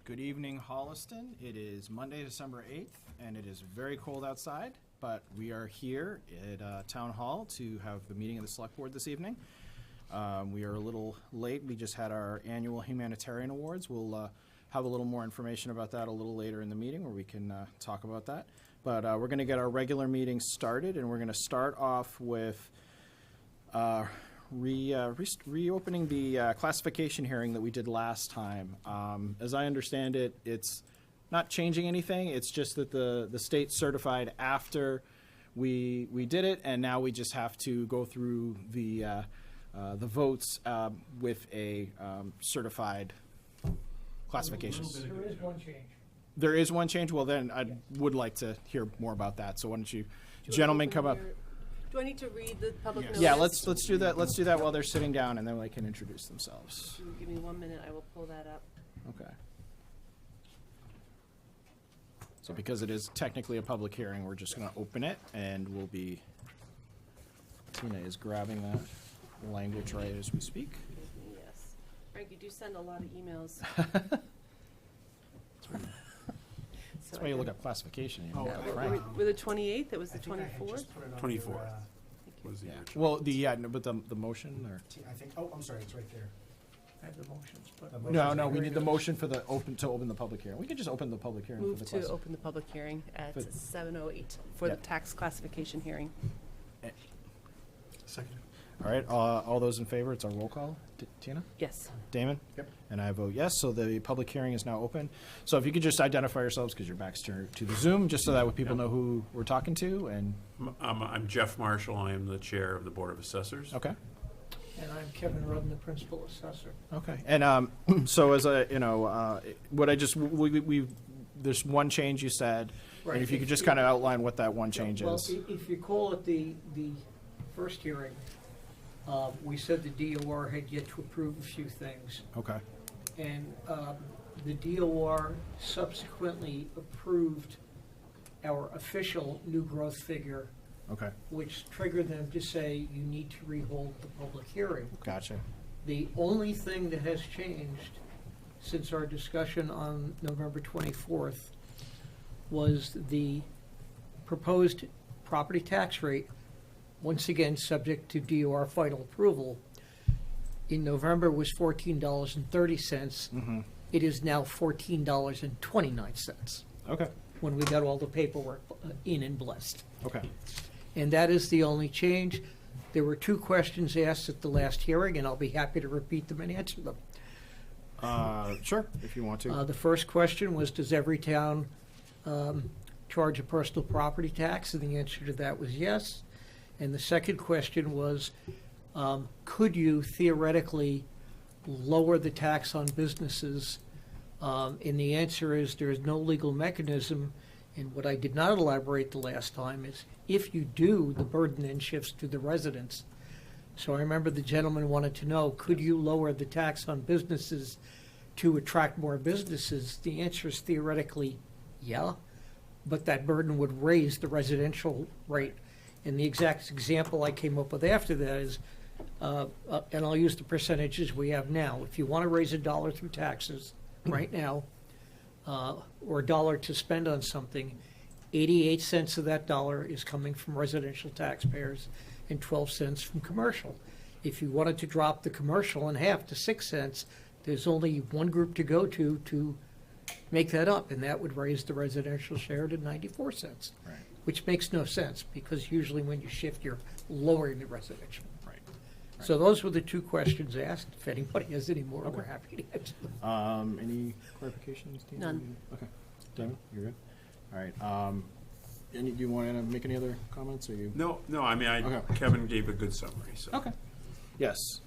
Good evening, Holliston. It is Monday, December 8th, and it is very cold outside, but we are here at Town Hall to have the meeting of the Select Board this evening. We are a little late. We just had our annual Humanitarian Awards. We'll have a little more information about that a little later in the meeting where we can talk about that. But we're going to get our regular meeting started, and we're going to start off with reopening the classification hearing that we did last time. As I understand it, it's not changing anything. It's just that the state certified after we did it, and now we just have to go through the votes with a certified classification. There is one change. There is one change? Well, then I would like to hear more about that. So why don't you gentlemen come up? Do I need to read the public notice? Yeah, let's do that. Let's do that while they're sitting down, and then they can introduce themselves. Give me 1 minute, I will pull that up. Okay. So because it is technically a public hearing, we're just going to open it, and we'll be, Tina is grabbing that language right as we speak. Yes. Frank, you do send a lot of emails. That's why you look up classification. You know, Were we the 28th? It was the 24th? 24th. Was the Yeah. original. Well, but the motion, or? I think, oh, I'm sorry, it's right there. I have the motions, but. No, we need the motion for the open the public hearing. We can just open the public hearing for Move the to class. open the public hearing at For- 7:08 for the Yeah. tax classification hearing. Second. All right, all those in favor, it's our roll call. Tina? Yes. Damon? Yep. And I vote yes, so the public hearing is now open. So if you could just identify yourselves, because your back's turned to the Zoom, just so that people know who we're talking to, and, I'm Jeff Marshall. I am the chair of the Board of Assessors. okay. And I'm Kevin Rudden, the principal assessor. Okay, and so as a, what I just, there's one change you said, and Right. if you could just kind of outline what that one change Well, is. if you call it the first hearing, we said the DOR had yet to approve a few things. Okay, And the DOR subsequently approved our official new growth figure, okay, which triggered them to say you need to rehold the public hearing. gotcha. The only thing that has changed since our discussion on November 24th was the proposed property tax rate, once again, subject to DOR final approval. In November was $14.30. Mm-hmm, It is now $14.29 okay, when we got all the paperwork in and blessed. okay. And that is the only change. There were two questions asked at the last hearing, and I'll be happy to repeat them and answer them. Sure, if you want to. The first question was, does every town charge a personal property tax? And the answer to that was yes. And the second question was, could you theoretically lower the tax on businesses? And the answer is there is no legal mechanism. And what I did not elaborate the last time is if you do, the burden then shifts to the residents. So I remember the gentleman wanted to know, could you lower the tax on businesses to attract more businesses? The answer is theoretically, yeah, but that burden would raise the residential rate. And the exact example I came up with after that is, and I'll use the percentages we have now. If you want to raise $1 through taxes right now, or $1 to spend on something, 88 cents of that dollar is coming from residential taxpayers and 12 cents from commercial. If you wanted to drop the commercial in half to 6 cents, there's only one group to go to make that up, and that would raise the residential share to 94 cents, Right. which makes no sense because usually when you shift, you're lowering the residential. Right. So those were the two questions asked. If anybody has any more, we're Okay. happy to answer them. Any clarifications, Tina? None. Okay. Damon, you're good? All right. Do you want to make any other comments, or you? No, I mean, Okay. Kevin gave a good summary, so. Okay. Yes.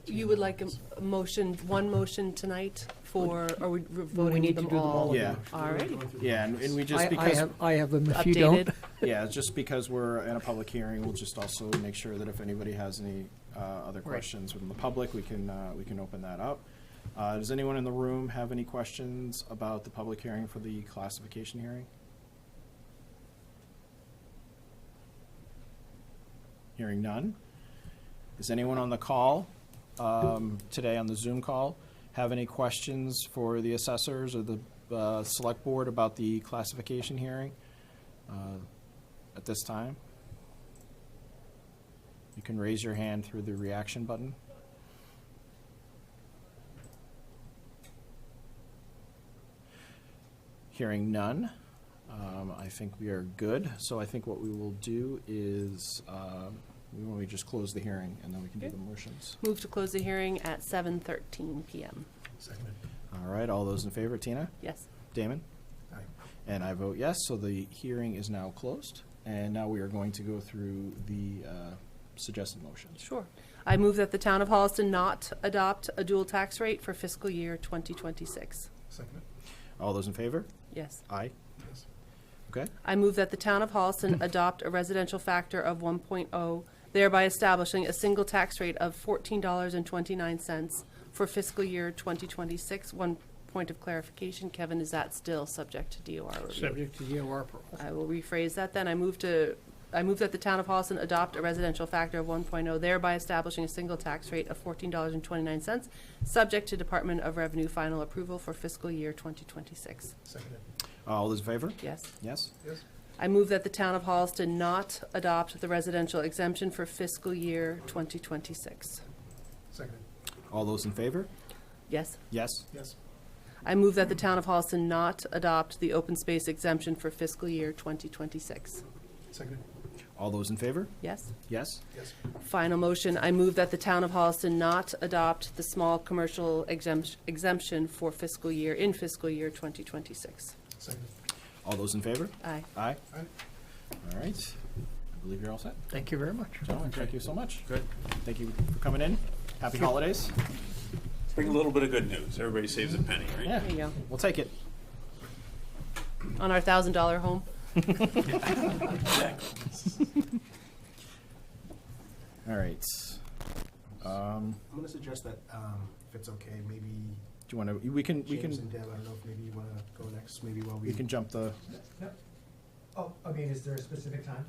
You would like a motion, one motion tonight for, or we're voting need to them do them all all? Yeah. All righty. Yeah, and we just, I because, have them if you don't. Updated. yeah, just because we're in a public hearing, we'll just also make sure that if anybody has any other questions from the public, we can open that up. Does anyone in the room have any questions about the public hearing for the classification hearing? Hearing none. Is anyone on the call today on the Zoom call have any questions for the assessors or the select board about the classification hearing at this time? You can raise your hand through the reaction button. Hearing none, I think we are good. So I think what we will do is, we just close the hearing and then we can do Okay. the motions. Move to close the hearing at 7:13 PM. Seconded. All right, all those in favor, Tina? Yes. Damon? Aye. And I vote yes, so the hearing is now closed. And now we are going to go through the suggested motions. Sure. I move that the town of Holliston not adopt a dual tax rate for fiscal year 2026. Seconded. All those in favor? Yes. Aye. Yes. Okay. I move that the town of Holliston adopt a residential factor of 1.0, thereby establishing a single tax rate of $14.29 for fiscal year 2026. One point of clarification, Kevin, is that still subject to DOR review? Subject to DOR approval. I will rephrase that then. I move that the town of Holliston adopt a residential factor of 1.0, thereby establishing a single tax rate of $14.29, subject to Department of Revenue final approval for fiscal year 2026. Seconded. All those in favor? Yes. Yes? Yes. I move that the town of Holliston not adopt the residential exemption for fiscal year 2026. Seconded. All those in favor? Yes. Yes? Yes. I move that the town of Holliston not adopt the open space exemption for fiscal year 2026. Seconded. All those in favor? Yes. Yes? Yes. Final motion, I move that the town of Holliston not adopt the small commercial exemption for fiscal year 2026. Seconded. All those in favor? Aye. Aye. Aye. All right. I believe you're all set. Thank you very much. Gentlemen, thank you so much. Good. Thank you for coming in. Happy holidays. Bring a little bit of good news. Everybody saves a penny, right? Yeah, There you go. we'll take it. On our $1,000 home. All right. Do I'm gonna suggest that, if it's okay, maybe you want to, we can, James and Deb, I don't know if maybe you wanna go next, maybe while we. we can jump the, Oh, I mean, is there a specific time?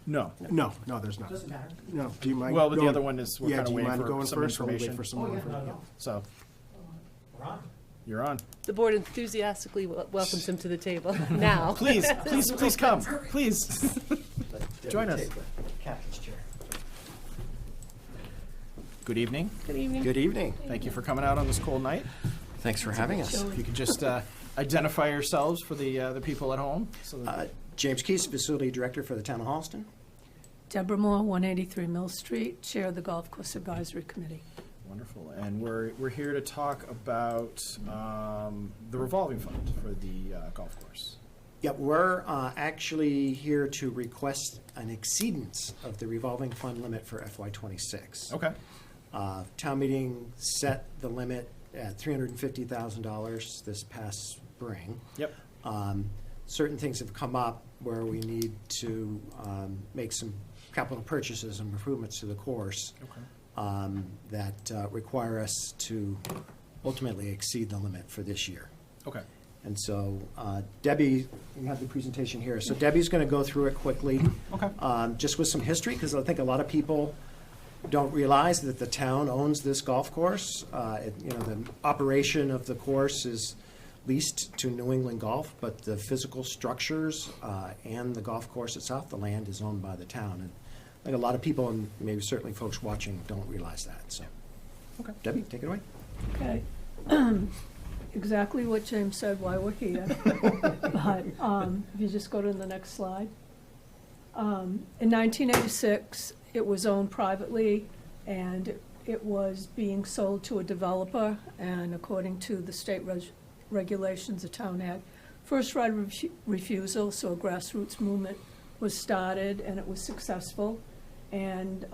no. No, there's not. Doesn't matter. No, do you mind? Well, but the going- other one is, we're Yeah, kind do of you waiting mind for going some first? We'll wait information. for some Oh, more yeah, no, information. no. So, We're on. you're on. The board enthusiastically welcomes him to the table now. Please come, please. Join us. Take the captain's chair. Good evening. Good evening. Good evening. Thank you for coming out on this cold night. Thanks for having us. If you could just identify yourselves for the people at home. So that- James Keys, Facility Director for the Town of Holliston. Deborah Moore, 183 Mill Street, Chair of the Golf Course Advisory Committee. Wonderful. And we're here to talk about the revolving fund for the golf course. Yep, we're actually here to request an exceedance of the revolving fund limit for FY '26. Okay. Town meeting set the limit at $350,000 this past spring. Yep. Certain things have come up where we need to make some capital purchases and improvements to the course Okay. that require us to ultimately exceed the limit for this year. Okay. And so Debbie, you have the presentation here. So Debbie's going to go through it quickly. Okay. Just with some history, because I think a lot of people don't realize that the town owns this golf course. The operation of the course is leased to New England Golf, but the physical structures and the golf course itself, the land is owned by the town. And I think a lot of people, and maybe certainly folks watching, don't realize that. So, Okay. Debbie, take it away. Okay. Exactly what James said, why we're here. But if you just go to the next slide. In 1986, it was owned privately, and it was being sold to a developer, and according to the state regulations, the town had first right of refusal, so a grassroots movement was started, and it was successful. And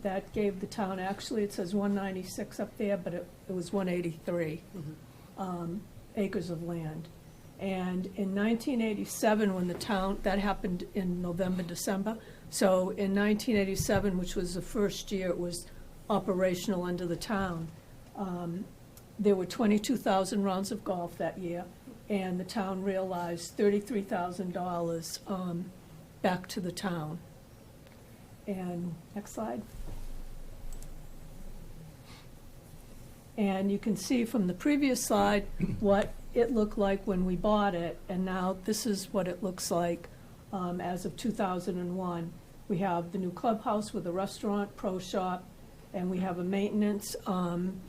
that gave the town, actually, it says 196 up there, but it was 183 acres of land. And in 1987, when the town, that happened in November, December. So in 1987, which was the first year it was operational under the town, there were 22,000 rounds of golf that year, and the town realized $33,000 back to the town. And next slide. And you can see from the previous slide what it looked like when we bought it, and now this is what it looks like as of 2001. We have the new clubhouse with a restaurant, pro shop, and we have a maintenance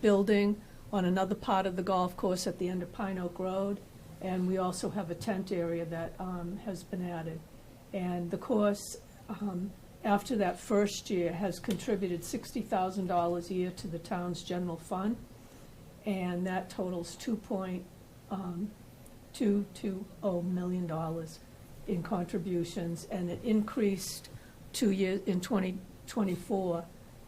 building on another part of the golf course at the end of Pine Oak Road. And we also have a tent area that has been added. And the course, after that first year, has contributed $60,000 a year to the town's general fund. And that totals $2.220 million in contributions. And it increased 2 years, in 2024,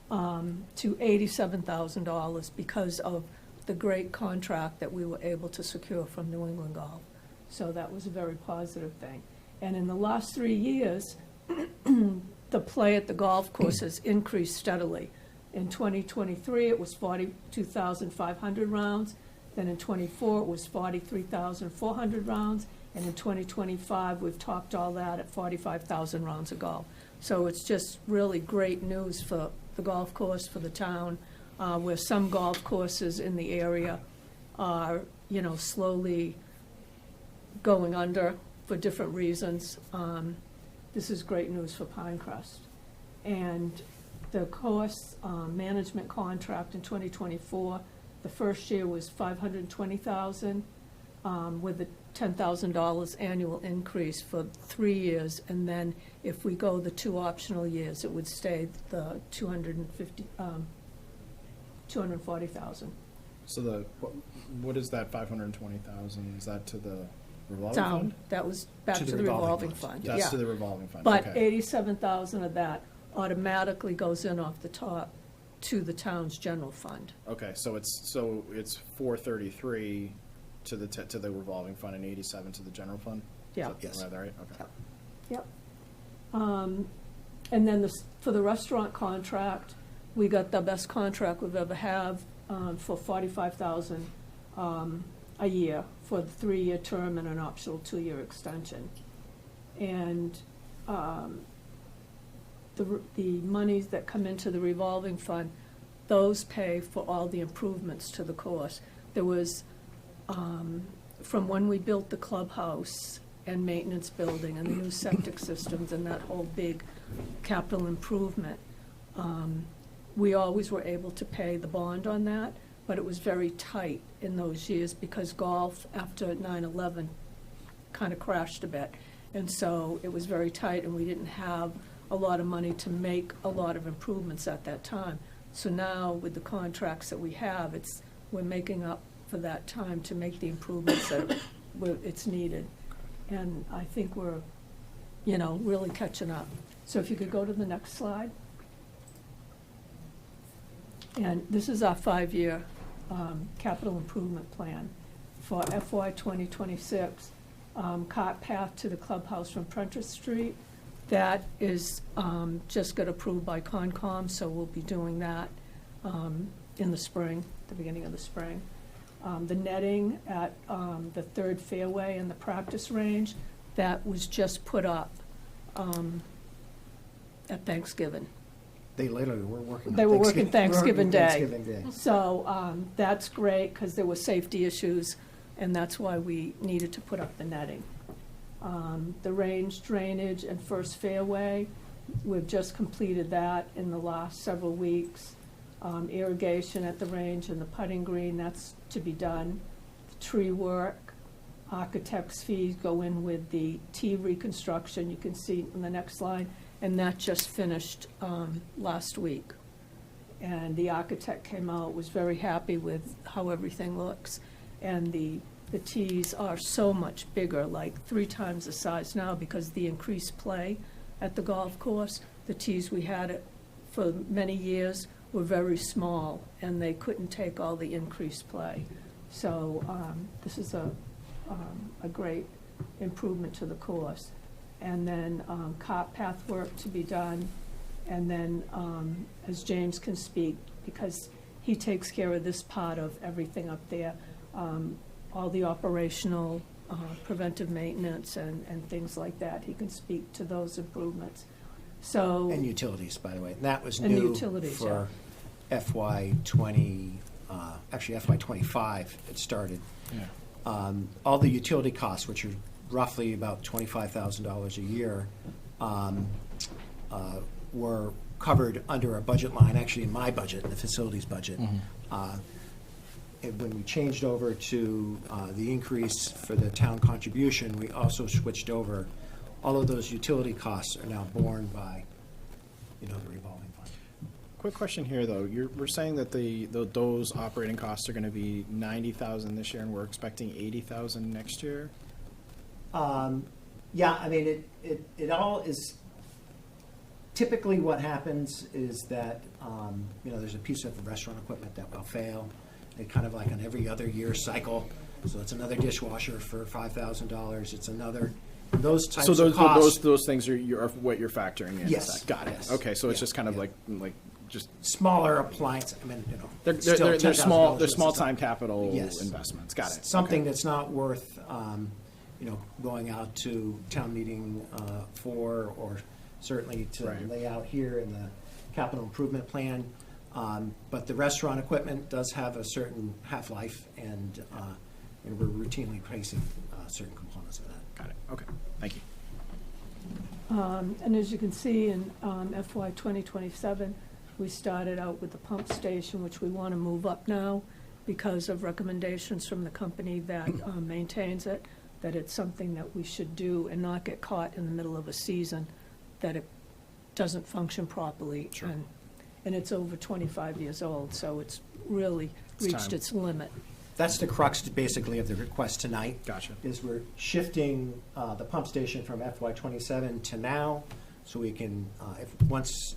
to $87,000 because of the great contract that we were able to secure from New England Golf. So that was a very positive thing. And in the last 3 years, the play at the golf course has increased steadily. In 2023, it was 42,500 rounds. Then in '24, it was 43,400 rounds. And in 2025, we've topped all that at 45,000 rounds of golf. So it's just really great news for the golf course, for the town, where some golf courses in the area are, slowly going under for different reasons. This is great news for Pinecrest. And the course management contract in 2024, the first year was $520,000 with a $10,000 annual increase for 3 years. And then if we go the 2 optional years, it would stay the $240,000. So what is that 520,000? Is that to the revolving Down, fund? that was back to the revolving fund, yeah. That's to the revolving fund, But okay. 87,000 of that automatically goes in off the top to the town's general fund. Okay, so it's 433 to the revolving fund and 87 to the general fund? Yeah. Is that right? Okay. Yep. And then for the restaurant contract, we got the best contract we've ever had for $45,000 a year for the 3-year term and an optional 2-year extension. And the monies that come into the revolving fund, those pay for all the improvements to the course. There was, from when we built the clubhouse and maintenance building and the new septic systems and that whole big capital improvement, we always were able to pay the bond on that, but it was very tight in those years because golf after 9/11 kind of crashed a bit. And so it was very tight and we didn't have a lot of money to make a lot of improvements at that time. So now with the contracts that we have, we're making up for that time to make the improvements that it's needed. And I think we're, really catching up. So if you could go to the next slide. And this is our 5-year capital improvement plan for FY 2026. Cart path to the clubhouse from Prentice Street. That is just got approved by Concom, so we'll be doing that in the spring, the beginning of the spring. The netting at the 3rd fairway and the practice range, that was just put up at Thanksgiving. They literally were working. They were working Thanksgiving Day. Thanksgiving Day. So that's great because there were safety issues, and that's why we needed to put up the netting. The range drainage and first fairway, we've just completed that in the last several weeks. Irrigation at the range and the putting green, that's to be done. The tree work, architect's fees go in with the tee reconstruction, you can see in the next slide, and that just finished last week. And the architect came out, was very happy with how everything looks. And the tees are so much bigger, like 3 times the size now because of the increased play at the golf course. The tees we had for many years were very small, and they couldn't take all the increased play. So this is a great improvement to the course. And then cart path work to be done. And then, as James can speak, because he takes care of this part of everything up there, all the operational preventive maintenance and things like that, he can speak to those improvements. So And utilities, by the way. And that was And the new utilities, for FY 20, actually FY '25, it started. Yeah. All the utility costs, which are roughly about $25,000 a year, were covered under a budget line, actually in my budget, in the facilities budget. And when we changed over to the increase for the town contribution, we also switched over. All of those utility costs are now borne by, the revolving fund. Quick question here, though. We're saying that those operating costs are going to be 90,000 this year, and we're expecting 80,000 next year. Yeah, I mean, it all is, typically what happens is that, there's a piece of the restaurant equipment that will fail. It kind of like an every other year cycle. So it's another dishwasher for $5,000. It's another, those types So of costs. those things are what you're factoring in? Yes, is that- Got it. yes. Okay, so it's Yeah, just kind of yeah. like just, Smaller appliance, I mean, they're still small, $10,000 they're is small something. time capital Yes. investments. Got it. Something Okay. that's not worth, going out to town meeting for, or certainly to Right. lay out here in the capital improvement plan. But the restaurant equipment does have a certain half-life, and we're routinely replacing certain components of that. Got it. Okay, thank you. And as you can see in FY 2027, we started out with the pump station, which we want to move up now because of recommendations from the company that maintains it, that it's something that we should do and not get caught in the middle of a season, that it doesn't function properly. Sure. And it's over 25 years old, so it's really It's reached time. its limit. That's the crux, basically, of the request tonight. Gotcha. Is we're shifting the pump station from FY '27 to now, so we can,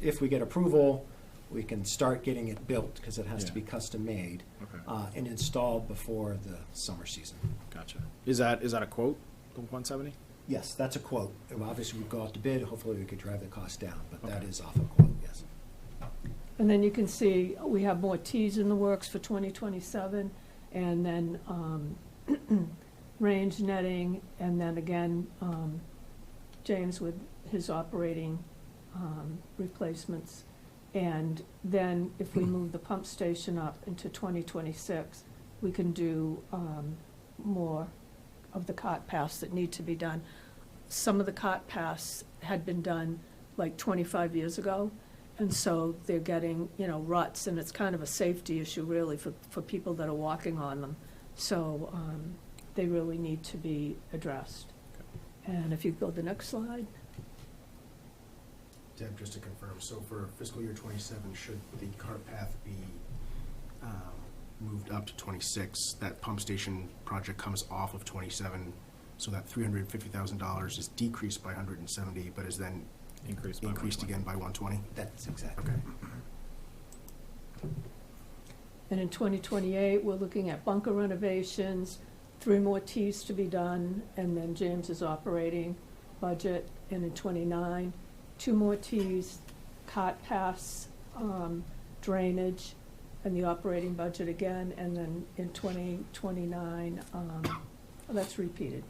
if we get approval, we can start getting it built, because it has to Yeah. be custom-made, Okay. and installed before the summer season. Gotcha. Is that a quote, the 170? Yes, that's a quote. And obviously, we'd go out to bid, hopefully we could drive the cost down, but that Okay. is off a quote, yes. And then you can see, we have more Ts in the works for 2027, and then range netting, and then again, James with his operating replacements. And then if we move the pump station up into 2026, we can do more of the cart paths that need to be done. Some of the cart paths had been done like 25 years ago, and so they're getting, ruts, and it's kind of a safety issue really for people that are walking on them. So they really need to be addressed. And if you go to the next slide. Deb, just to confirm, so for fiscal year '27, should the cart path be moved up to '26, that pump station project comes off of '27, so that $350,000 is decreased by 170, but is then Increased by increased 120. again by 120? That's exactly. Okay. And in 2028, we're looking at bunker renovations, 3 more Ts to be done, and then James's operating budget. And in '29, 2 more Ts, cart paths, drainage, and the operating budget again. And then in 2029, that's repeated.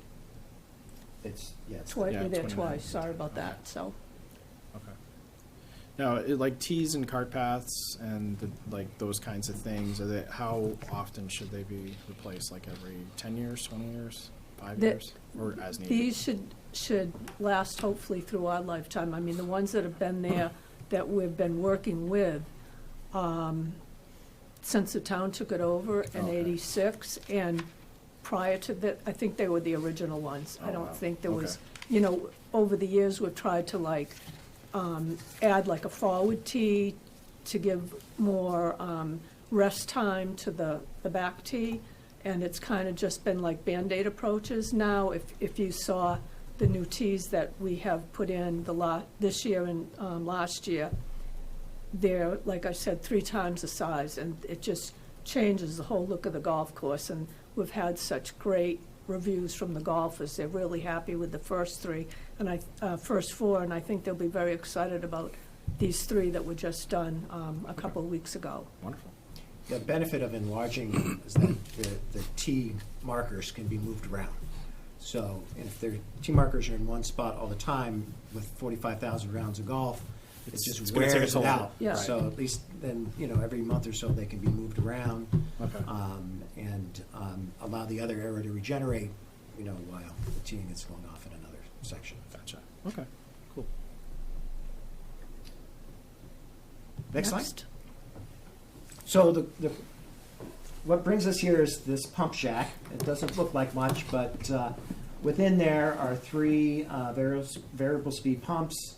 It's Yeah, 29. we're there twice, sorry about that, so. Okay. Now, like T's and cart paths and those kinds of things, how often should they be replaced? Like every 10 years, 20 years, 5 The- years, or as needed? These should last hopefully through our lifetime. I mean, the ones that have been there that we've been working with since the town took it over in Okay. '86, and prior to that, I think they were the original ones. I Oh, don't wow. think there was, Okay. over the years, we've tried to add like a forward tee to give more rest time to the back tee, and it's kind of just been like Band-Aid approaches. Now, if you saw the new tees that we have put in this year and last year, they're, like I said, 3 times the size, and it just changes the whole look of the golf course. And we've had such great reviews from the golfers. They're really happy with the first 3, and first 4, and I think they'll be very excited about these 3 that were just done a couple of weeks ago. Wonderful. The benefit of enlarging is that the tee markers can be moved around. So if their tee markers are in one spot all the time with 45,000 rounds of golf, it just it's gonna take wears a it toll. out. Yeah. So at least then, every month or so, they can be moved around, Okay. and allow the other area to regenerate, while the teeing is going off in another section. Gotcha. Okay, cool. Next slide. So what brings us here is this pump shack. It doesn't look like much, but within there are three variable speed pumps.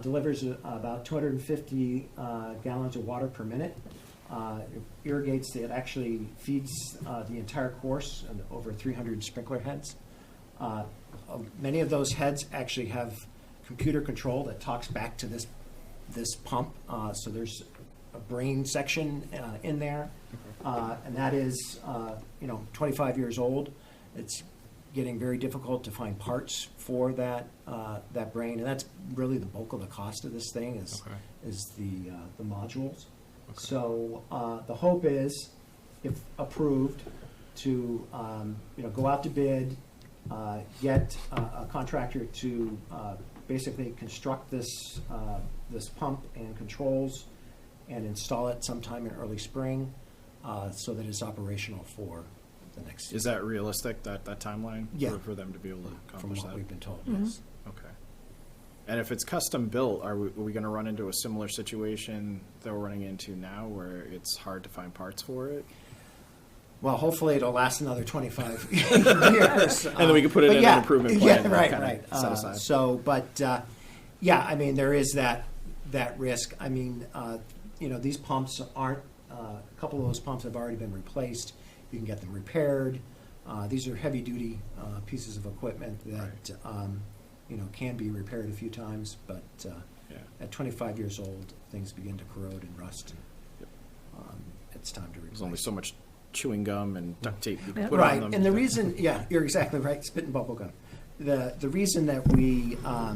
Delivers about 250 gallons of water per minute. It irrigates, it actually feeds the entire course and over 300 sprinkler heads. Many of those heads actually have computer control that talks back to this pump. So there's a brain section in there, and that is 25 years old. It's getting very difficult to find parts for that brain, and that's really the bulk of the cost of this thing is the modules. Okay. So the hope is, if approved, to go out to bid, get a contractor to basically construct this pump and controls and install it sometime in early spring, so that it's operational for the next. Is that realistic, that timeline? Yeah. For them to be able to From accomplish what that? we've been told, Mhm. yes. Okay. And if it's custom built, are we gonna run into a similar situation that we're running into now, where it's hard to find parts for it? Well, hopefully it'll last another 25 years. And then we can put it But in yeah, an improvement plan. Yeah, and right, kinda right. Set aside. Yeah, I mean, there is that risk. I mean, these pumps aren't, a couple of those pumps have already been replaced. You can get them repaired. These are heavy-duty pieces of equipment that, can be repaired a few times, but Yeah. at 25 years old, things begin to corrode and rust. Yep. It's time to replace. There's only so much chewing gum and duct tape you can Yeah. put on Right, them. and the reason, yeah, you're exactly right, spit and bubble gum. The reason that we are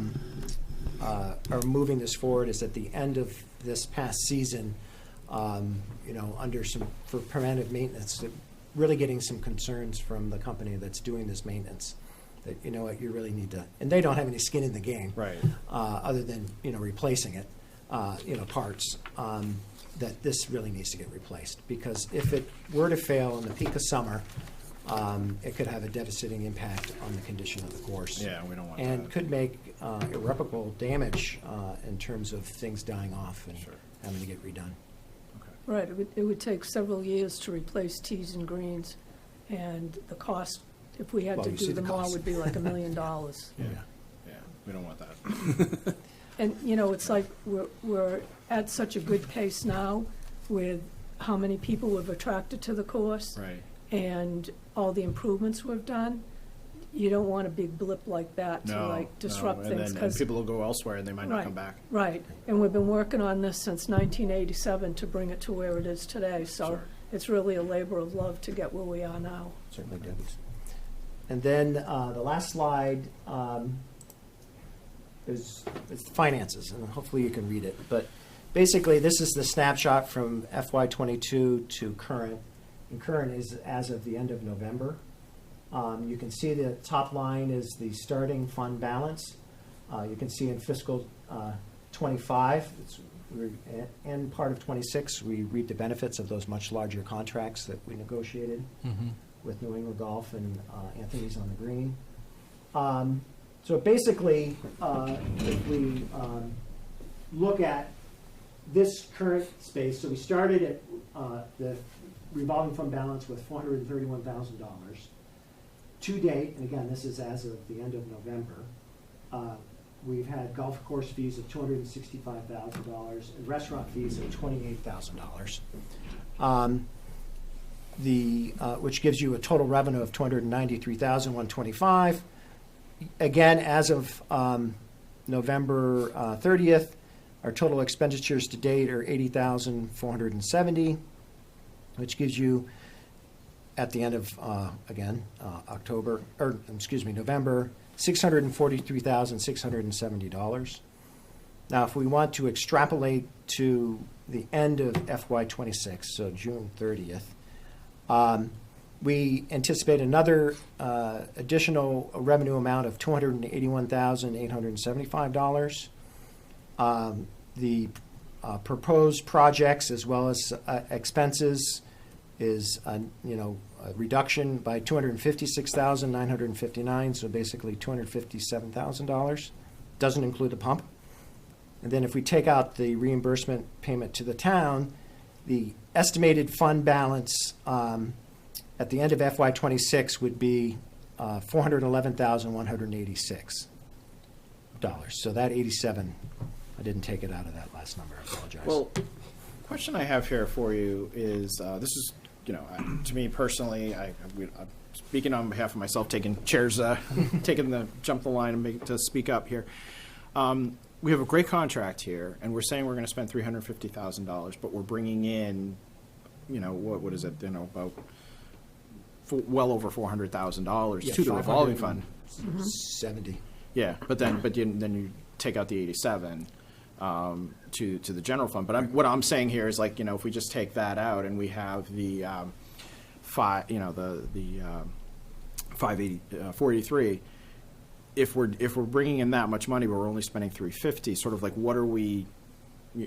moving this forward is at the end of this past season, for preventive maintenance, really getting some concerns from the company that's doing this maintenance, that, you really need to, and they don't have any skin in the game. Right. Other than, replacing it, parts, that this really needs to get replaced. Because if it were to fail in the peak of summer, it could have a devastating impact on the condition of the course. Yeah, we don't want And that. could make irreparable damage in terms of things dying off and Sure. having to get redone. Right, it would take several years to replace tees and greens, and the cost, if we had Well, to you see do the them all, cost. would be like $1 million. Yeah, we don't want that. And, it's like, we're at such a good pace now with how many people we've attracted to the course Right. and all the improvements we've done. You don't want a big blip like that to No, like disrupt no. things. And 'Cause- people will go elsewhere and they might not Right. come back. Right, and we've been working on this since 1987 to bring it to where it is today, so Sure. it's really a labor of love to get where we are now. Certainly does. And then the last slide is finances, and hopefully you can read it. But basically, this is the snapshot from FY '22 to current. And current is as of the end of November. You can see the top line is the starting fund balance. You can see in fiscal '25, and part of '26, we reap the benefits of those much larger contracts that we negotiated with New England Golf and Anthony's on the Green. So basically, if we look at this current space, so we started at the revolving fund balance with $431,000. To date, and again, this is as of the end of November, we've had golf course fees of $265,000 and restaurant fees of $28,000. Which gives you a total revenue of $293,125. Again, as of November 30th, our total expenditures to date are $80,470, which gives you, at the end of, November, $643,670. Now, if we want to extrapolate to the end of FY '26, so June 30th, we anticipate another additional revenue amount of $281,875. the proposed projects as well as expenses is, a reduction by $256,959, so basically $257,000. Doesn't include the pump. And then if we take out the reimbursement payment to the town, the estimated fund balance at the end of FY '26 would be $411,186. So that 87, I didn't take it out of that last number, I apologize. Well, question I have here for you is, this is, to me personally, I'm speaking on behalf of myself, taking chairs, jump the line and to speak up here. We have a great contract here, and we're saying we're going to spend $350,000, but we're bringing in, what is it, about well over $400,000 Yeah, to the revolving fund. 70. Yeah, but then you take out the 87 to the general fund. But what I'm saying here is if we just take that out and we have the 483, if we're bringing in that much money, but we're only spending 350, sort of what are we?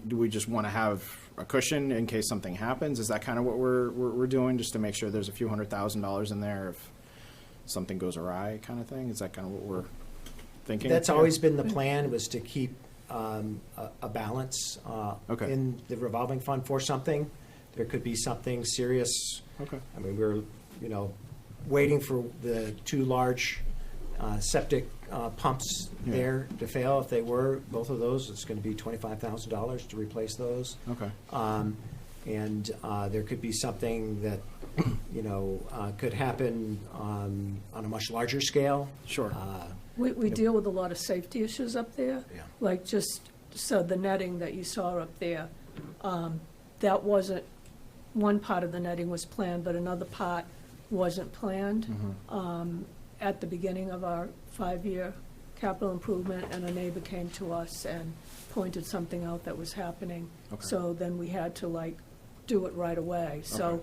Do we just want to have a cushion in case something happens? Is that kind of what we're doing, just to make sure there's a few $100,000 in there if something goes awry, kind of thing? Is that kind of what we're thinking? That's here? always been the plan, was to keep a balance Okay. in the revolving fund for something. There could be something serious. Okay. I mean, we're, waiting for the two large septic pumps Yeah. there to fail. If they were, both of those, it's going to be $25,000 to replace those. Okay. And there could be something that, could happen on a much larger scale. Sure. We deal with a lot of safety issues up there. Yeah. Like so the netting that you saw up there, that wasn't, one part of the netting was planned, but another part wasn't planned. At the beginning of our 5-year capital improvement, and a neighbor came to us and pointed something out that was happening. Okay. So then we had to do it right away. So Okay.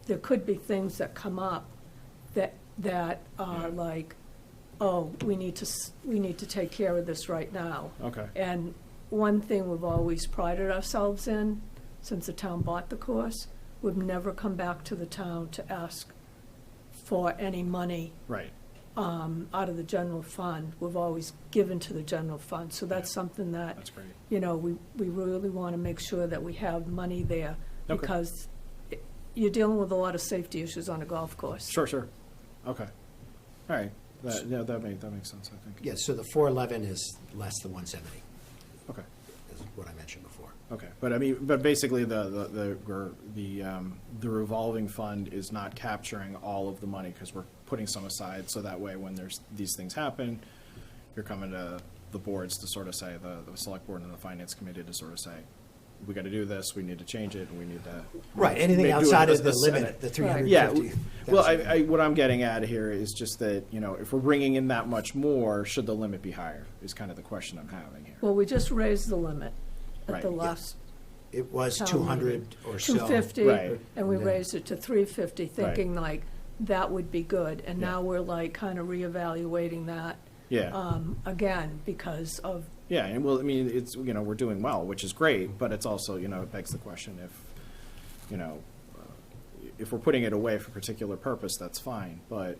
there could be things that come up that are oh, we need to take care of this right now. Okay. And one thing we've always prided ourselves in, since the town bought the course, we've never come back to the town to ask for any money Right. out of the general fund. We've always given to the general fund. So that's something that, That's great. we really want to make sure that we have money there, Okay. because you're dealing with a lot of safety issues on a golf course. Sure. Okay. All right. That makes sense, I think. Yeah, so the 411 is less than 170, Okay. is what I mentioned before. Okay. But basically the revolving fund is not capturing all of the money, because we're putting some aside, so that way when these things happen, you're coming to the boards to sort of say, the select board and the finance committee to sort of say, we got to do this, we need to change it, and we need to. Right, anything do it outside as of the this- limit, the Yeah, 350,000. well, what I'm getting at here is just that, if we're bringing in that much more, should the limit be higher, is kind of the question I'm having here. Well, we just raised the limit at the Right. last It was town 200 or so. 250, Right. and we And then- raised it to 350, thinking that would be good. And Yeah. now we're kind of reevaluating that Yeah. again because of, Yeah, and it's, we're doing well, which is great, but it's also, it begs the question if we're putting it away for a particular purpose, that's fine, but,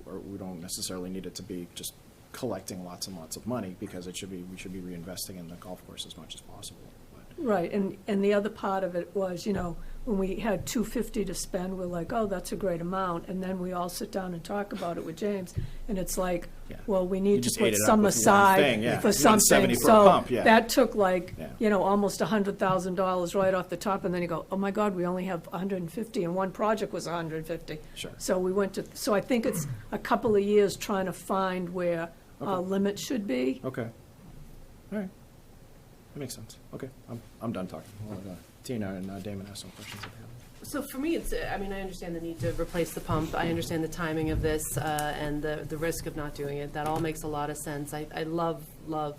or we don't necessarily need it to be just collecting lots and lots of money, because we should be reinvesting in the golf course as much as possible. But, right, and the other part of it was, when we had 250 to spend, we're like, oh, that's a great amount, and then we all sit down and talk about it with James, and it's like, Yeah. well, we You need to just put ate it up some with one aside thing, yeah. for something. 170 for a pump, yeah. So that took Yeah. almost $100,000 right off the top, and then you go, oh my God, we only have 150, and one project was 150. Sure. So so I think it's a couple of years trying to find where our Okay. limit should be. Okay. All right. That makes sense. Okay, I'm done talking. I'll let Tina and Damon ask some questions if they have. So for me, I understand the need to replace the pump. I understand the timing of this and the risk of not doing it. That all makes a lot of sense. I love I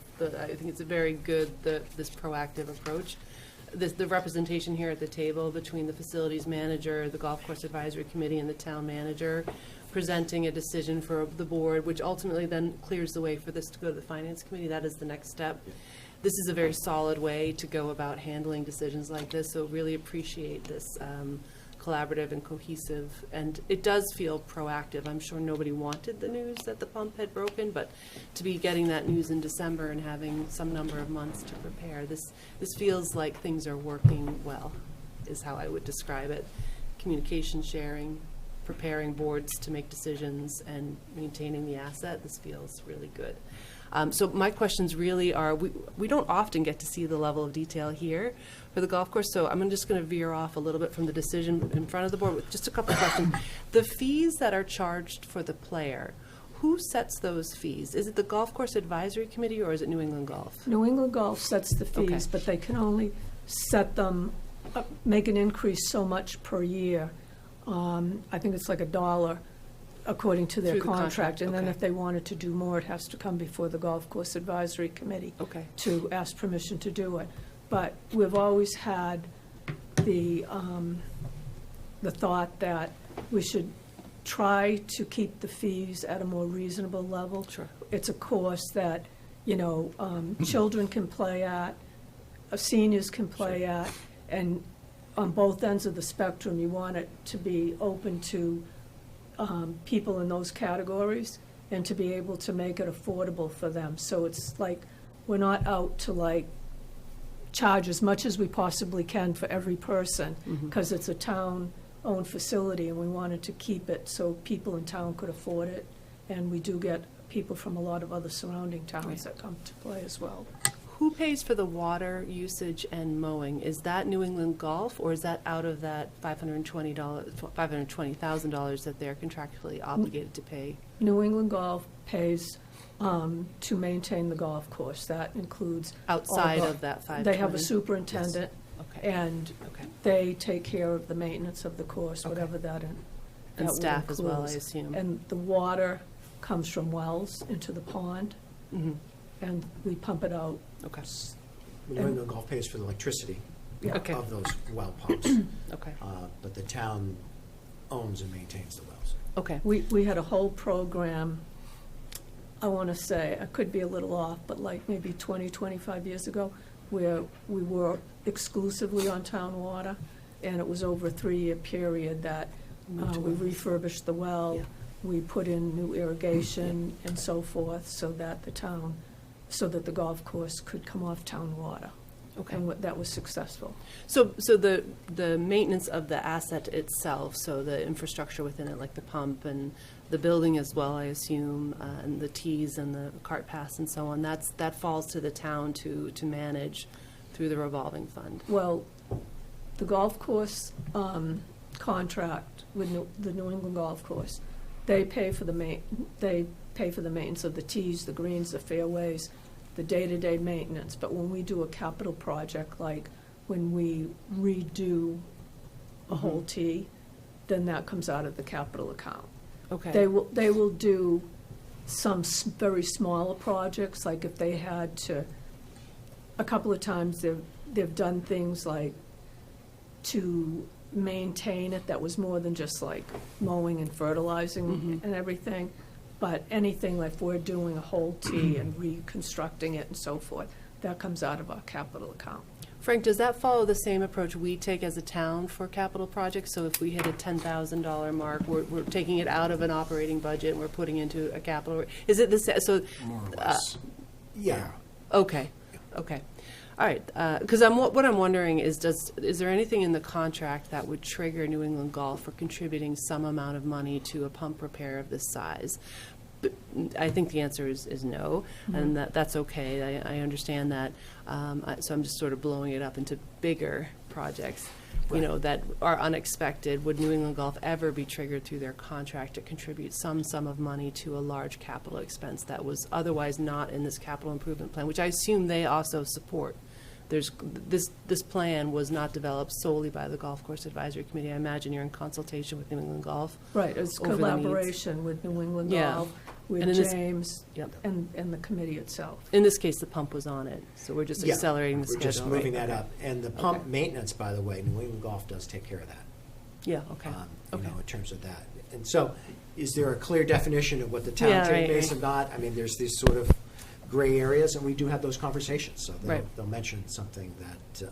think it's a very good, this proactive approach. The representation here at the table between the facilities manager, the golf course advisory committee, and the town manager, presenting a decision for the board, which ultimately then clears the way for this to go to the finance committee. That is the next step. this is a very solid way to go about handling decisions like this, so really appreciate this collaborative and cohesive, and it does feel proactive. I'm sure nobody wanted the news that the pump had broken, but to be getting that news in December and having some number of months to prepare, this feels like things are working well, is how I would describe it. Communication sharing, preparing boards to make decisions, and maintaining the asset, this feels really good. So my questions really are, we don't often get to see the level of detail here for the golf course, so I'm just going to veer off a little bit from the decision in front of the board with just a couple of questions. The fees that are charged for the player, who sets those fees? Is it the Golf Course Advisory Committee or is it New England Golf? New England Golf sets the fees, Okay. but they can only set them, make an increase so much per year. I think it's like $1 according to their Through the contract. contract, And then okay. if they wanted to do more, it has to come before the Golf Course Advisory Committee Okay. to ask permission to do it. But we've always had the thought that we should try to keep the fees at a more reasonable level. Sure. It's a course that, children can play at, seniors can play at, and on both ends of the spectrum, you want it to be open to people in those categories and to be able to make it affordable for them. So it's like, we're not out to charge as much as we possibly can for every person, because it's a town-owned facility, and we wanted to keep it so people in town could afford it. And we do get people from a lot of other surrounding towns Right. that come to play as well. Who pays for the water usage and mowing? Is that New England Golf, or is that out of that $520,000 that they're contractually obligated to pay? New England Golf pays to maintain the golf course. That includes all Outside the- of that 520? They have a superintendent, Okay. and Okay. they take care of the maintenance of the course, Okay. whatever that And would staff as well, I includes. assume? And the water comes from wells into the pond, Mhm. and we pump it out. Okay. New England Golf pays for the electricity Yeah. Okay. of those well pumps, Okay. but the town owns and maintains the wells. Okay. We had a whole program, I want to say, I could be a little off, but like maybe 20, 25 years ago, where we were exclusively on town water, and it was over a 3-year period that Moved to we wells. refurbished the well, Yeah. we put in new irrigation and so forth, so that the golf course could come off town water. Okay. And that was successful. So the maintenance of the asset itself, so the infrastructure within it, like the pump and the building as well, I assume, and the tees and the cart paths and so on, that falls to the town to manage through the revolving fund. Well, the golf course contract with the New England Golf Course, they pay for the maintenance of the tees, the greens, the fairways, the day-to-day maintenance. But when we do a capital project, like when we redo a whole tee, then that comes out of the capital account. Okay. They will do some very smaller projects, like if they had to, a couple of times they've done things like to maintain it that was more than just like mowing and fertilizing and everything. But anything like we're doing a whole tee and reconstructing it and so forth, that comes out of our capital account. Frank, does that follow the same approach we take as a town for capital projects? So if we hit a $10,000 mark, we're taking it out of an operating budget and we're putting into a capital? Is it the same? So, More or less. Yeah. okay, okay. All right, because what I'm wondering is there anything in the contract that would trigger New England Golf for contributing some amount of money to a pump repair of this size? But I think the answer is no, and that's okay. I understand that. So I'm just sort of blowing it up into bigger projects, that are unexpected. Would New England Golf ever be triggered through their contract to contribute some sum of money to a large capital expense that was otherwise not in this capital improvement plan, which I assume they also support? This plan was not developed solely by the Golf Course Advisory Committee. I imagine you're in consultation with New England Golf. Right, it's Over the needs. collaboration with New England Yeah. Golf, with And in this- James, Yep. and the committee itself. In this case, the pump was on it, so we're just Yeah, accelerating the schedule. We're just moving right? that Okay. up. And the pump Okay. maintenance, by the way, New England Golf does take care of that. Yeah, okay. In Okay. terms of that. And so, is there a clear definition of what the town Yeah, can right, base right. and not? I mean, there's these sort of gray areas, and we do have those conversations. So Right. they'll mention something that,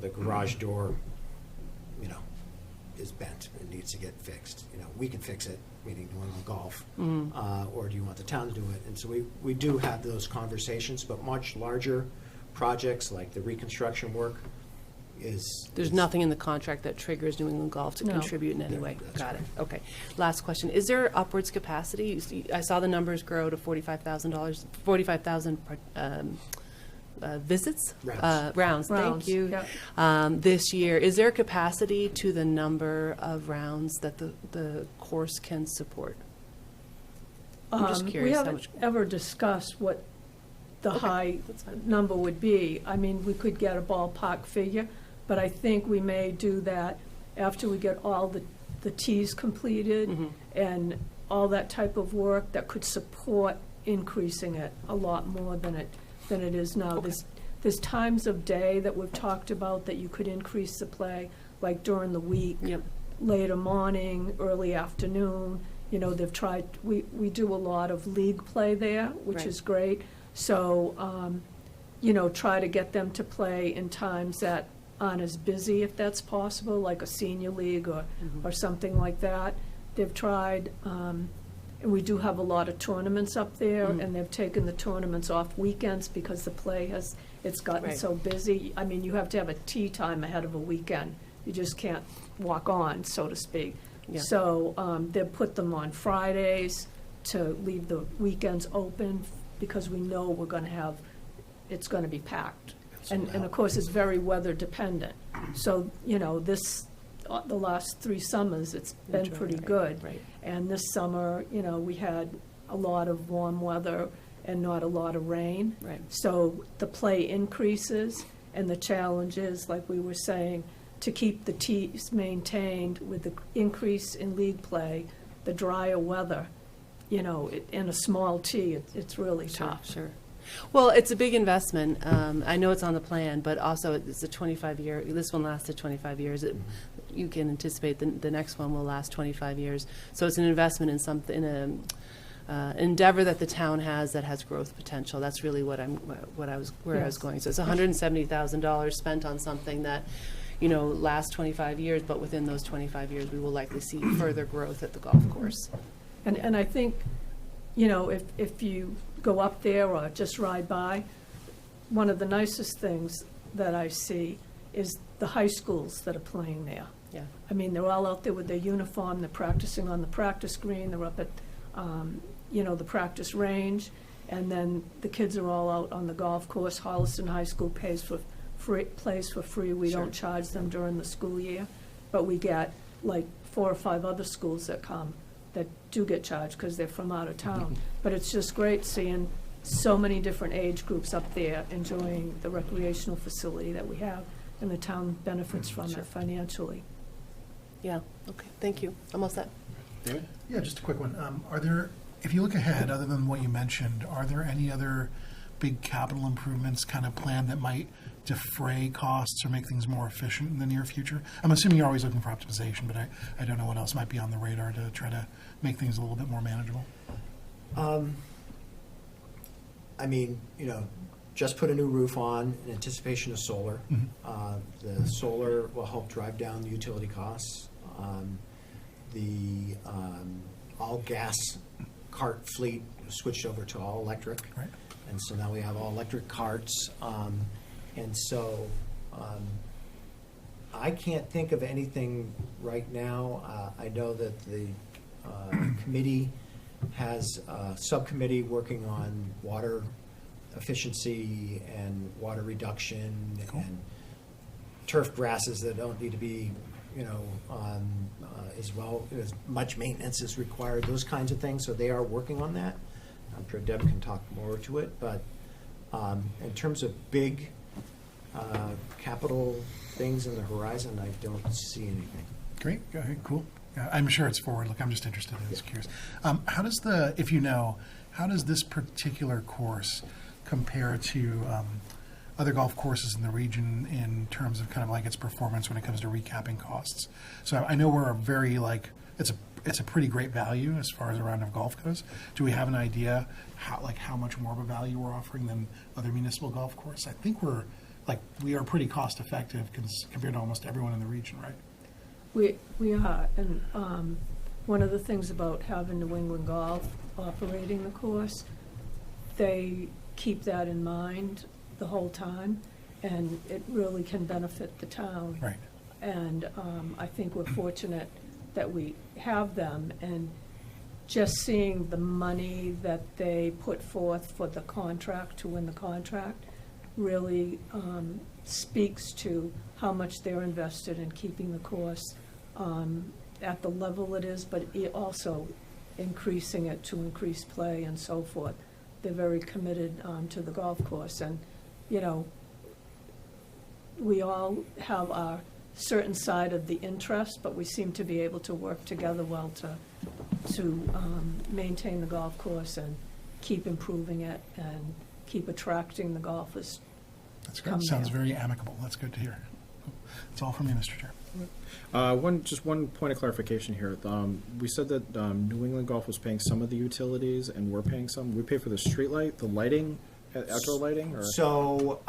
the garage door, is bent and needs to get fixed. We can fix it, meaning New England Golf, or do you want the town to do it? And so we do have those conversations, but much larger projects like the reconstruction work There's nothing in the contract that triggers New England Golf to No. contribute in any Yeah, way? that's Got it, okay. Last question, is there upwards capacity? I saw the numbers grow to $45,000, 45,000 visits? Rounds, thank Rounds, you. yeah. This year, is there capacity to the number of rounds that the course can support? I'm just curious We how haven't much. ever discussed what the Okay, high that's fine. number would be. I mean, we could get a ballpark figure, but I think we may do that after we get all the tees completed Mm-hmm. and all that type of work that could support increasing it a lot more than it is now. Okay. There's times of day that we've talked about that you could increase the play, like during the week. Yep. Later morning, early afternoon. They've tried, we do a lot of league play there, which Right. is great. So, try to get them to play in times that aren't as busy, if that's possible, like a senior league or something like that. They've tried, and we do have a lot of tournaments up there, and they've taken the tournaments off weekends because the play it's gotten Right. so busy. I mean, you have to have a tee time ahead of a weekend. You just can't walk on, so to speak. Yeah. So they've put them on Fridays to leave the weekends open because we know we're going to have, it's going to be packed. And of course, it's very weather dependent. So, the last 3 summers, it's been Enjoy, pretty right, good. right. And this summer, we had a lot of warm weather and not a lot of rain. Right. So the play increases, and the challenge is, like we were saying, to keep the tees maintained with the increase in league play, the drier weather, in a small tee, it's really Sure, tough. Sure. Well, it's a big investment. I know it's on the plan, but also it's a 25-year, this one lasted 25 years. You can anticipate the next one will last 25 years. So it's an investment in something, in a endeavor that the town has that has growth potential. That's really where I was Yes. going. So it's $170,000 spent on something that, lasts 25 years, but within those 25 years, we will likely see further growth at the golf course. And I think, if you go up there or just ride by, one of the nicest things that I see is the high schools that are playing there. Yeah. I mean, they're all out there with their uniform, they're practicing on the practice green, they're up at, the practice range, and then the kids are all out on the golf course. Holliston High School plays for free. We Sure. don't charge them during the school year, but we get like 4 or 5 other schools that come that do get charged because they're from out of town. But it's just great seeing so many different age groups up there enjoying the recreational facility that we have, and the town benefits from Sure. it financially. Yeah, okay, thank you. I'm all set. David? Yeah, just a quick one. Are there, if you look ahead, other than what you mentioned, are there any other big capital improvements kind of planned that might defray costs or make things more efficient in the near future? I'm assuming you're always looking for optimization, but I don't know what else might be on the radar to try to make things a little bit more manageable. Just put a new roof on in anticipation of solar. Mhm. The solar will help drive down the utility costs. The all-gas cart fleet switched over to all electric. Right. And so now we have all electric carts. And so I can't think of anything right now. I know that the committee has a subcommittee working on water efficiency and water reduction Cool. and turf grasses that don't need to be, as much maintenance is required, those kinds of things. So they are working on that. I'm sure Deb can talk more to it, but in terms of big capital things in the horizon, I don't see anything. Great. Okay, cool. Yeah, I'm sure it's forward. Look, I'm just interested. I was curious. How does how does this particular course compare to other golf courses in the region in terms of kind of like its performance when it comes to recapping costs? So I know we're a very it's a it's a pretty great value as far as a round of golf goes. Do we have an idea how much more of a value we're offering than other municipal golf courses? I think we are pretty cost effective compared to almost everyone in the region, right? We are, and one of the things about having New England Golf operating the course, they keep that in mind the whole time, and it really can benefit the town. Right. And I think we're fortunate that we have them, and just seeing the money that they put forth for the contract, to win the contract, really speaks to how much they're invested in keeping the course at the level it is, but also increasing it to increase play and so forth. They're very committed to the golf course, and, you know, we all have our certain side of the interest, but we seem to be able to work together well to maintain the golf course and keep improving it and keep attracting the golfers. That's Come good. Sounds here. very amicable. That's good to hear. That's all from me, Mr. Chair. One point of clarification here. We said that New England Golf was paying some of the utilities, and we're paying some. We pay for the street light, the lighting, outdoor lighting, or So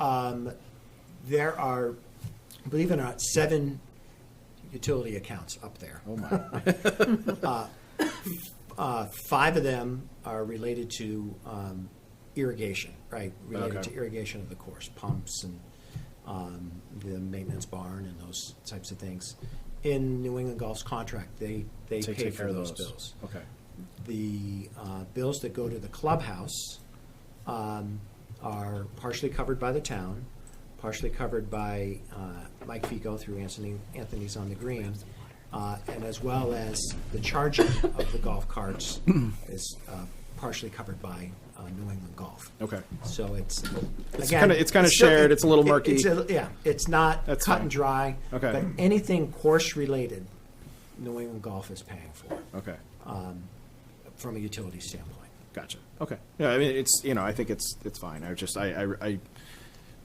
there are, believe it or not, 7 utility accounts up there. oh my. 5 of them are related to irrigation, right? Related Okay. to irrigation of the course, pumps and the maintenance barn and those types of things. In New England Golf's contract, they pay Take for care of those bills. Okay. The bills that go to the clubhouse are partially covered by the town, partially covered by Mike Fico through Anthony's on the Green, and as well as the charging of the golf carts is partially covered by New England Golf. Okay. So it's kinda- it's kinda still- shared, it's a little murky. Yeah, it's not That's cut fine. and dry. Okay. But anything course related, New England Golf is paying for Okay. from a utility standpoint. Gotcha. Okay. Yeah, I mean, it's, I think it's fine. I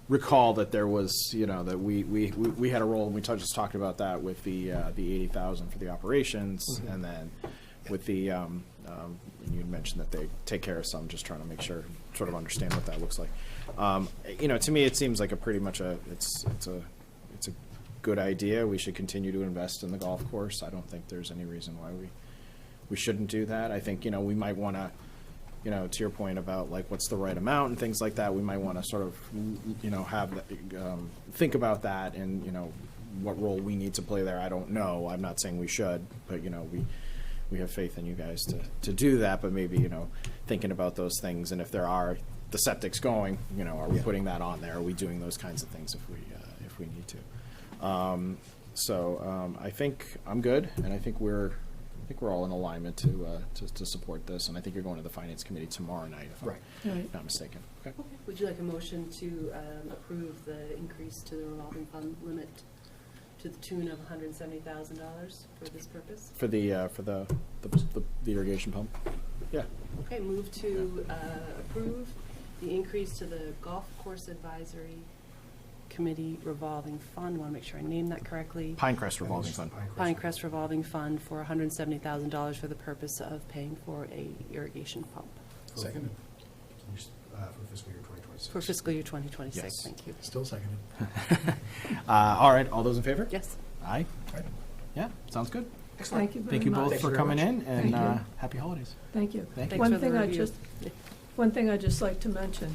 recall that there was, that we had a role, and we just talked about that with the 80,000 for the operations, and then with the, and you mentioned that they take care of some, just trying to make sure, sort of understand what that looks like. To me, it seems like it's a good idea. We should continue to invest in the golf course. I don't think there's any reason why we shouldn't do that. I think, we might want to, to your point about like what's the right amount and things like that, we might want to sort of, have, think about that and, what role we need to play there. I don't know. I'm not saying we should, but, we have faith in you guys to do that, but maybe, thinking about those things, and if there are, the septic's going, are we putting that on there? Are we doing those kinds of things if we need to? I think I'm good, and I think we're all in alignment to support this, and I think you're going to the Finance Committee tomorrow night, if Right. I'm Right. not mistaken. Okay. Would you like a motion to approve the increase to the revolving fund limit to the tune of $170,000 for this purpose? For the irrigation pump? Yeah. Okay, move to approve the increase to the Golf Course Advisory Committee revolving fund. Want to make sure I name that correctly. Pinecrest revolving fund. Pinecrest revolving fund for $170,000 for the purpose of paying for a irrigation pump Second. For fiscal year 2026. for fiscal year 2026. Yes. Thank you. Still seconded. All right, all those in favor? Yes. Aye. Yeah, sounds good. Thank you very much. Thank you both Thanks for very coming much. in, and Thank you. happy holidays. Thank you. Thank you. Thanks One for the thing review. One thing I'd just like to mention,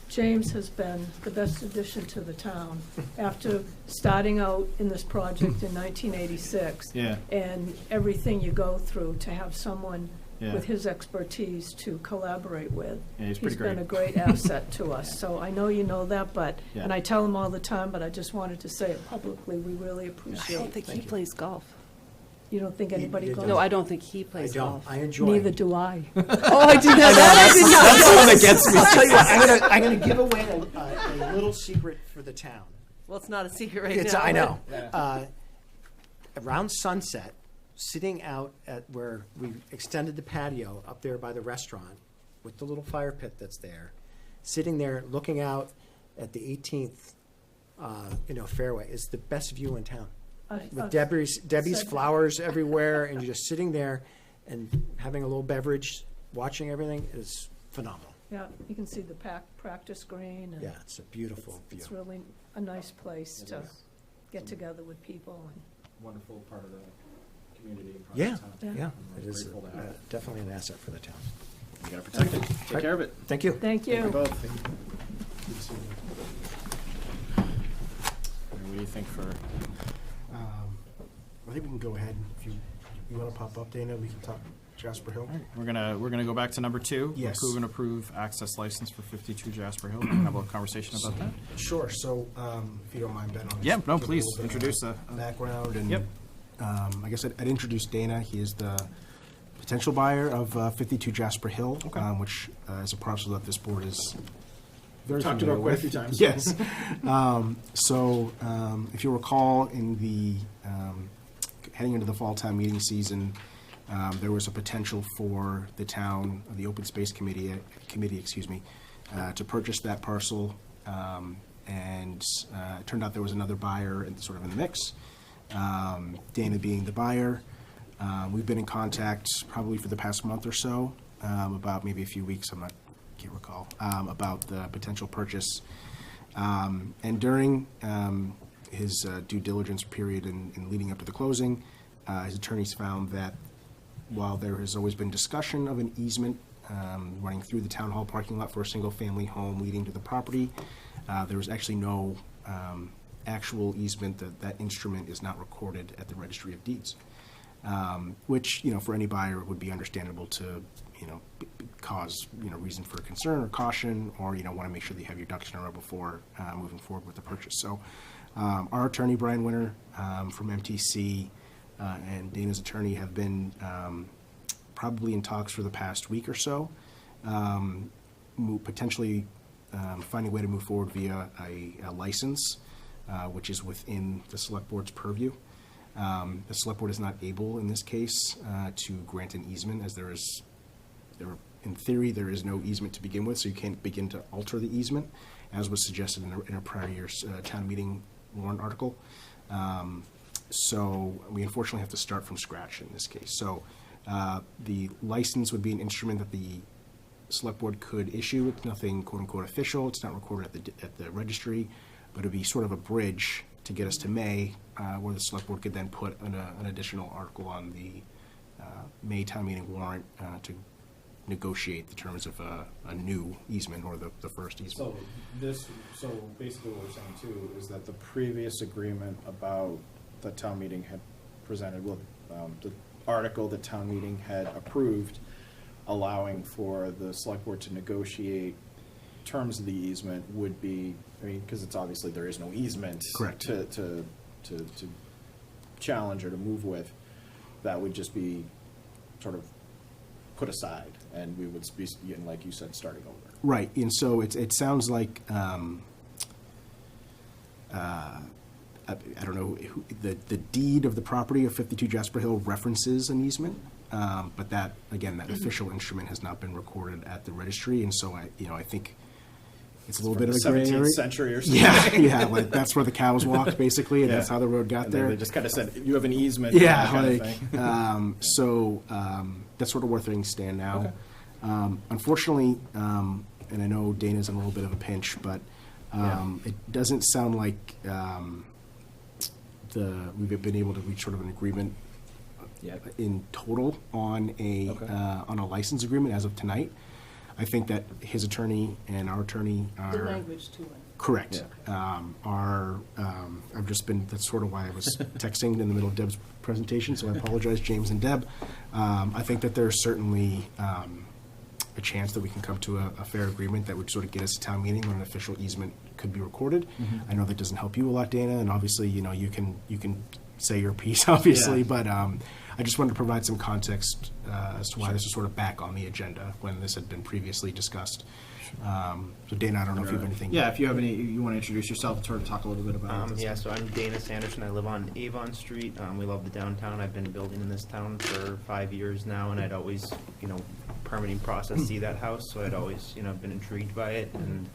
James has been the best addition to the town. After starting out in this project in 1986, Yeah. and everything you go through, to have someone Yeah. with his expertise to collaborate with. Yeah, he's pretty been great. a great asset to us. So I know you know that, but, Yeah. and I tell him all the time, but I just wanted to say it publicly, we really I appreciate don't it. think he plays golf. You don't think anybody you goes? No, I don't think he I plays don't. golf. I enjoy. Neither do I. Oh, I did not. That I did not. That's the one that gets me. I'll tell you what. I'm gonna give away a little secret for the town. Well, it's not a secret right It's, now. I know. Yeah. Around sunset, sitting out at where we extended the patio up there by the restaurant with the little fire pit that's there, sitting there looking out at the 18th, fairway is the best view in town. with Debbie's said that. flowers everywhere, and you're just sitting there and having a little beverage, watching everything is phenomenal. Yeah, you can see the practice green, and Yeah, it's a beautiful view. it's really a nice place It to is. get together with people. And Wonderful part of the community and part Yeah, of the town. yeah, I'm it is grateful to have it. definitely an asset for the town. You gotta protect it. Take Right. care of it. Thank you. Thank Thank you you. both. What do you think for, I think we can go ahead, if you want to pop up, Dana, we can talk Jasper Hill. we're gonna go back to number 2. Yes. Approve and approve access license for 52 Jasper Hill. We can have a conversation about that. Sure, so, if you don't mind, Ben, I'll just Yeah, no, give a please, little bit of introduce the- background, and, Yep. I guess I'd introduce Dana. He is the potential buyer of 52 Jasper Hill, Okay. which is a parcel that this board is very Talked familiar about quite a with. few times. Yes. If you recall, in the, heading into the fall town meeting season, there was a potential for the town, the Open Space Committee, to purchase that parcel. And it turned out there was another buyer sort of in the mix, Dana being the buyer. We've been in contact probably for the past month or so, about maybe a few weeks, can't recall, about the potential purchase. And during his due diligence period and leading up to the closing, his attorneys found that while there has always been discussion of an easement running through the town hall parking lot for a single-family home leading to the property, there was actually no actual easement. That instrument is not recorded at the Registry of Deeds, which, for any buyer would be understandable to, cause, reason for concern or caution, or, want to make sure that you have your ducks in a row before moving forward with the purchase. So our attorney, Brian Winter, from MTC, and Dana's attorney have been probably in talks for the past week or so, potentially finding a way to move forward via a license, which is within the select board's purview. The select board is not able, in this case, to grant an easement, as in theory, there is no easement to begin with, so you can't begin to alter the easement, as was suggested in a prior year's town meeting warrant article. So we unfortunately have to start from scratch in this case. So the license would be an instrument that the select board could issue. It's nothing quote-unquote official. It's not recorded at the registry, but it would be sort of a bridge to get us to May, where the select board could then put an additional article on the May town meeting warrant to negotiate the terms of a new easement, or the first easement. So basically what we're saying too is that the previous agreement about the town meeting had presented, the article that town meeting had approved, allowing for the select board to negotiate terms of the easement would be, because it's obviously there is no easement. Correct. To challenge or to move with, that would just be sort of put aside, and we would be, like you said, starting over. Right, and so it sounds like, I don't know, the deed of the property of 52 Jasper Hill references an easement, but that official instrument has not been recorded at the registry, and so I think it's a little bit of a gray area. 17th century or something. Yeah, like that's where the cows walked, basically, and that's Yeah. how the road got And then there. they just kind of said, you have an easement. Yeah, that kind of like, thing. that's sort of where things stand now. Okay. Unfortunately, and I know Dana's in a little bit of a pinch, but it doesn't sound like we've been able to reach sort of an agreement in total on a license agreement as of tonight. I think that his attorney and our attorney are. The language to it. Correct. I've just been, that's sort of why I was texting in the middle of Deb's presentation, so I apologize, James and Deb. I think that there's certainly a chance that we can come to a fair agreement that would sort of get us to town meeting when an official easement could be recorded. I know that doesn't help you a lot, Dana, and obviously, you can say your piece, obviously, Yeah. but I just wanted to provide some context as to why this is sort of back on the agenda when this had been previously discussed. So Dana, I don't know if you have anything. Yeah, if you have any, you want to introduce yourself and sort of talk a little bit about it. Yeah, so I'm Dana Sanderson. I live on Avon Street. We love the downtown. I've been building in this town for 5 years now, and I'd always, permitting process, see that house, so I'd always, been intrigued by it, and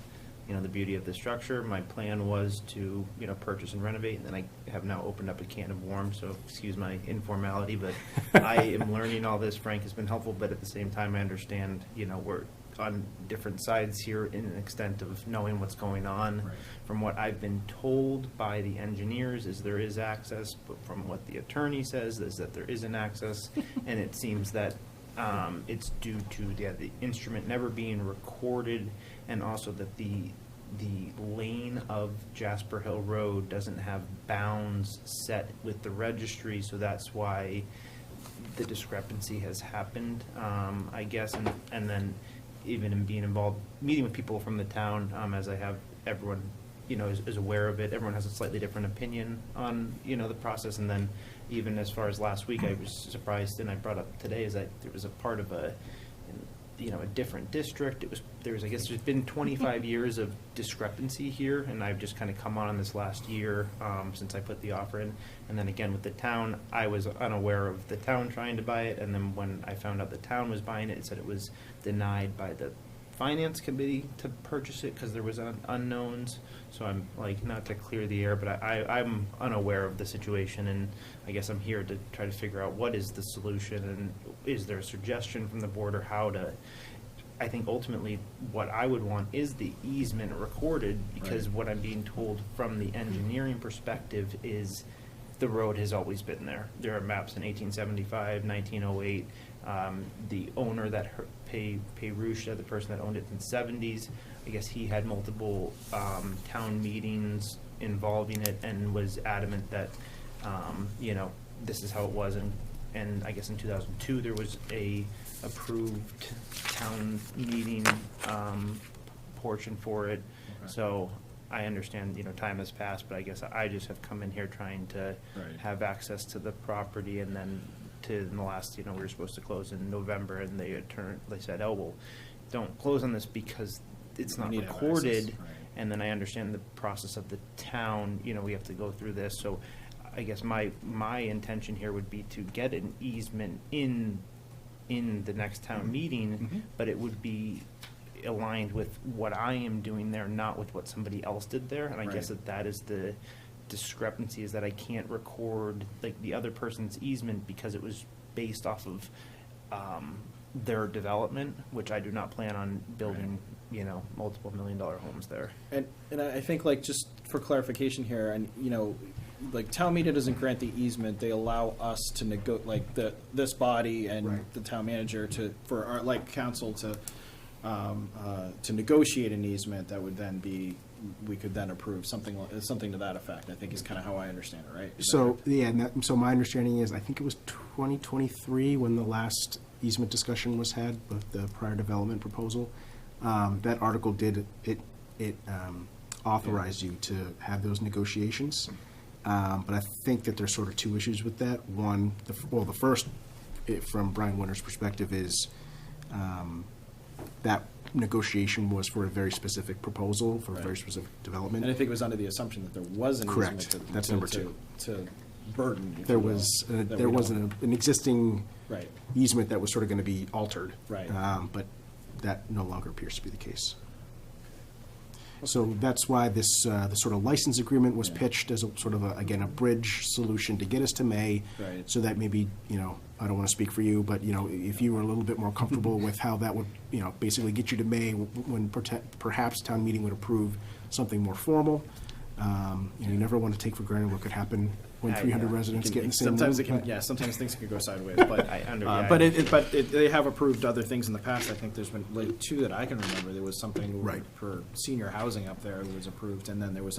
the beauty of the structure. My plan was to, purchase and renovate, and then I have now opened up a can of worms, so excuse my informality, but I am learning all this. Frank has been helpful, but at the same time, I understand, we're on different sides here in an extent of knowing what's going on. Right. From what I've been told by the engineers is there is access, but from what the attorney says is that there isn't access, and it seems that it's due to the instrument never being recorded, and also that the lane of Jasper Hill Road doesn't have bounds set with the registry, so that's why the discrepancy has happened, I guess, and then even in being involved, meeting with people from the town, as I have, everyone, is aware of it. Everyone has a slightly different opinion on, the process. And then even as far as last week, I was surprised, and I brought up today, is that there was a part of a different district. I guess there's been 25 years of discrepancy here, and I've just kind of come on this last year, since I put the offer in. And then again with the town, I was unaware of the town trying to buy it, and then when I found out the town was buying it, it said it was denied by the finance committee to purchase it because there was unknowns. So I'm like, not to clear the air, but I'm unaware of the situation, and I guess I'm here to try to figure out what is the solution, and is there a suggestion from the board, or how to. I think ultimately what I would want is the easement recorded, because what I'm being told from the engineering perspective is the road has always been there. There are maps in 1875, 1908. The owner that Peyrusha, the person that owned it in the 70s, I guess he had multiple town meetings involving it and was adamant that, this is how it was. And I guess in 2002 there was a approved town meeting portion for it. Okay. So I understand, time has passed, but I guess I just have come in here trying to Right. have access to the property, and then in the last, we were supposed to close in November, and they said, oh, well, don't close on this because it's We not need to have recorded. access, right. And then I understand the process of the town, we have to go through this. So I guess my intention here would be to get an easement in the next town meeting, Mhm. but it would be aligned with what I am doing there, not with what somebody else did there. And I guess Right. that is the discrepancy, is that I can't record like the other person's easement because it was based off of their development, which I do not plan on building, multiple $1 million homes there. And I think, like, just for clarification here, and, like, town meeting doesn't grant the easement, they allow us to this body and Right. the town manager for our, like, council to negotiate an easement that would then be, we could then approve something to that effect, I think is kind of how I understand it, right? Is that So, correct? yeah, and so my understanding is, I think it was 2023 when the last easement discussion was had with the prior development proposal. That article authorized you to have those negotiations. But I think that there's sort of two issues with that. One, the first, from Brian Winter's perspective, is that negotiation was for a very specific proposal, for a very Right. specific development. And I think it was under the assumption that there was an Correct. easement to. That's number two. To burden, if There you will, was, that there we was don't- an existing Right. easement that was sort of going to be altered. Right. But that no longer appears to be the case. So that's why the sort of license agreement was Yeah. pitched as a sort of, again, a bridge solution to get us to May. Right. So that maybe, I don't want to speak for you, but, if you were a little bit more comfortable with how that would, basically get you to May, when perhaps town meeting would approve something more formal. You never want to take for granted what could happen when I 300 know. residents It get can- in the same sometimes room. it can, yeah, sometimes things can go sideways, but Yeah, but they have approved other things in the past. I think there's been like two that I can remember. There was something Right. for senior housing up there that was approved, and then there's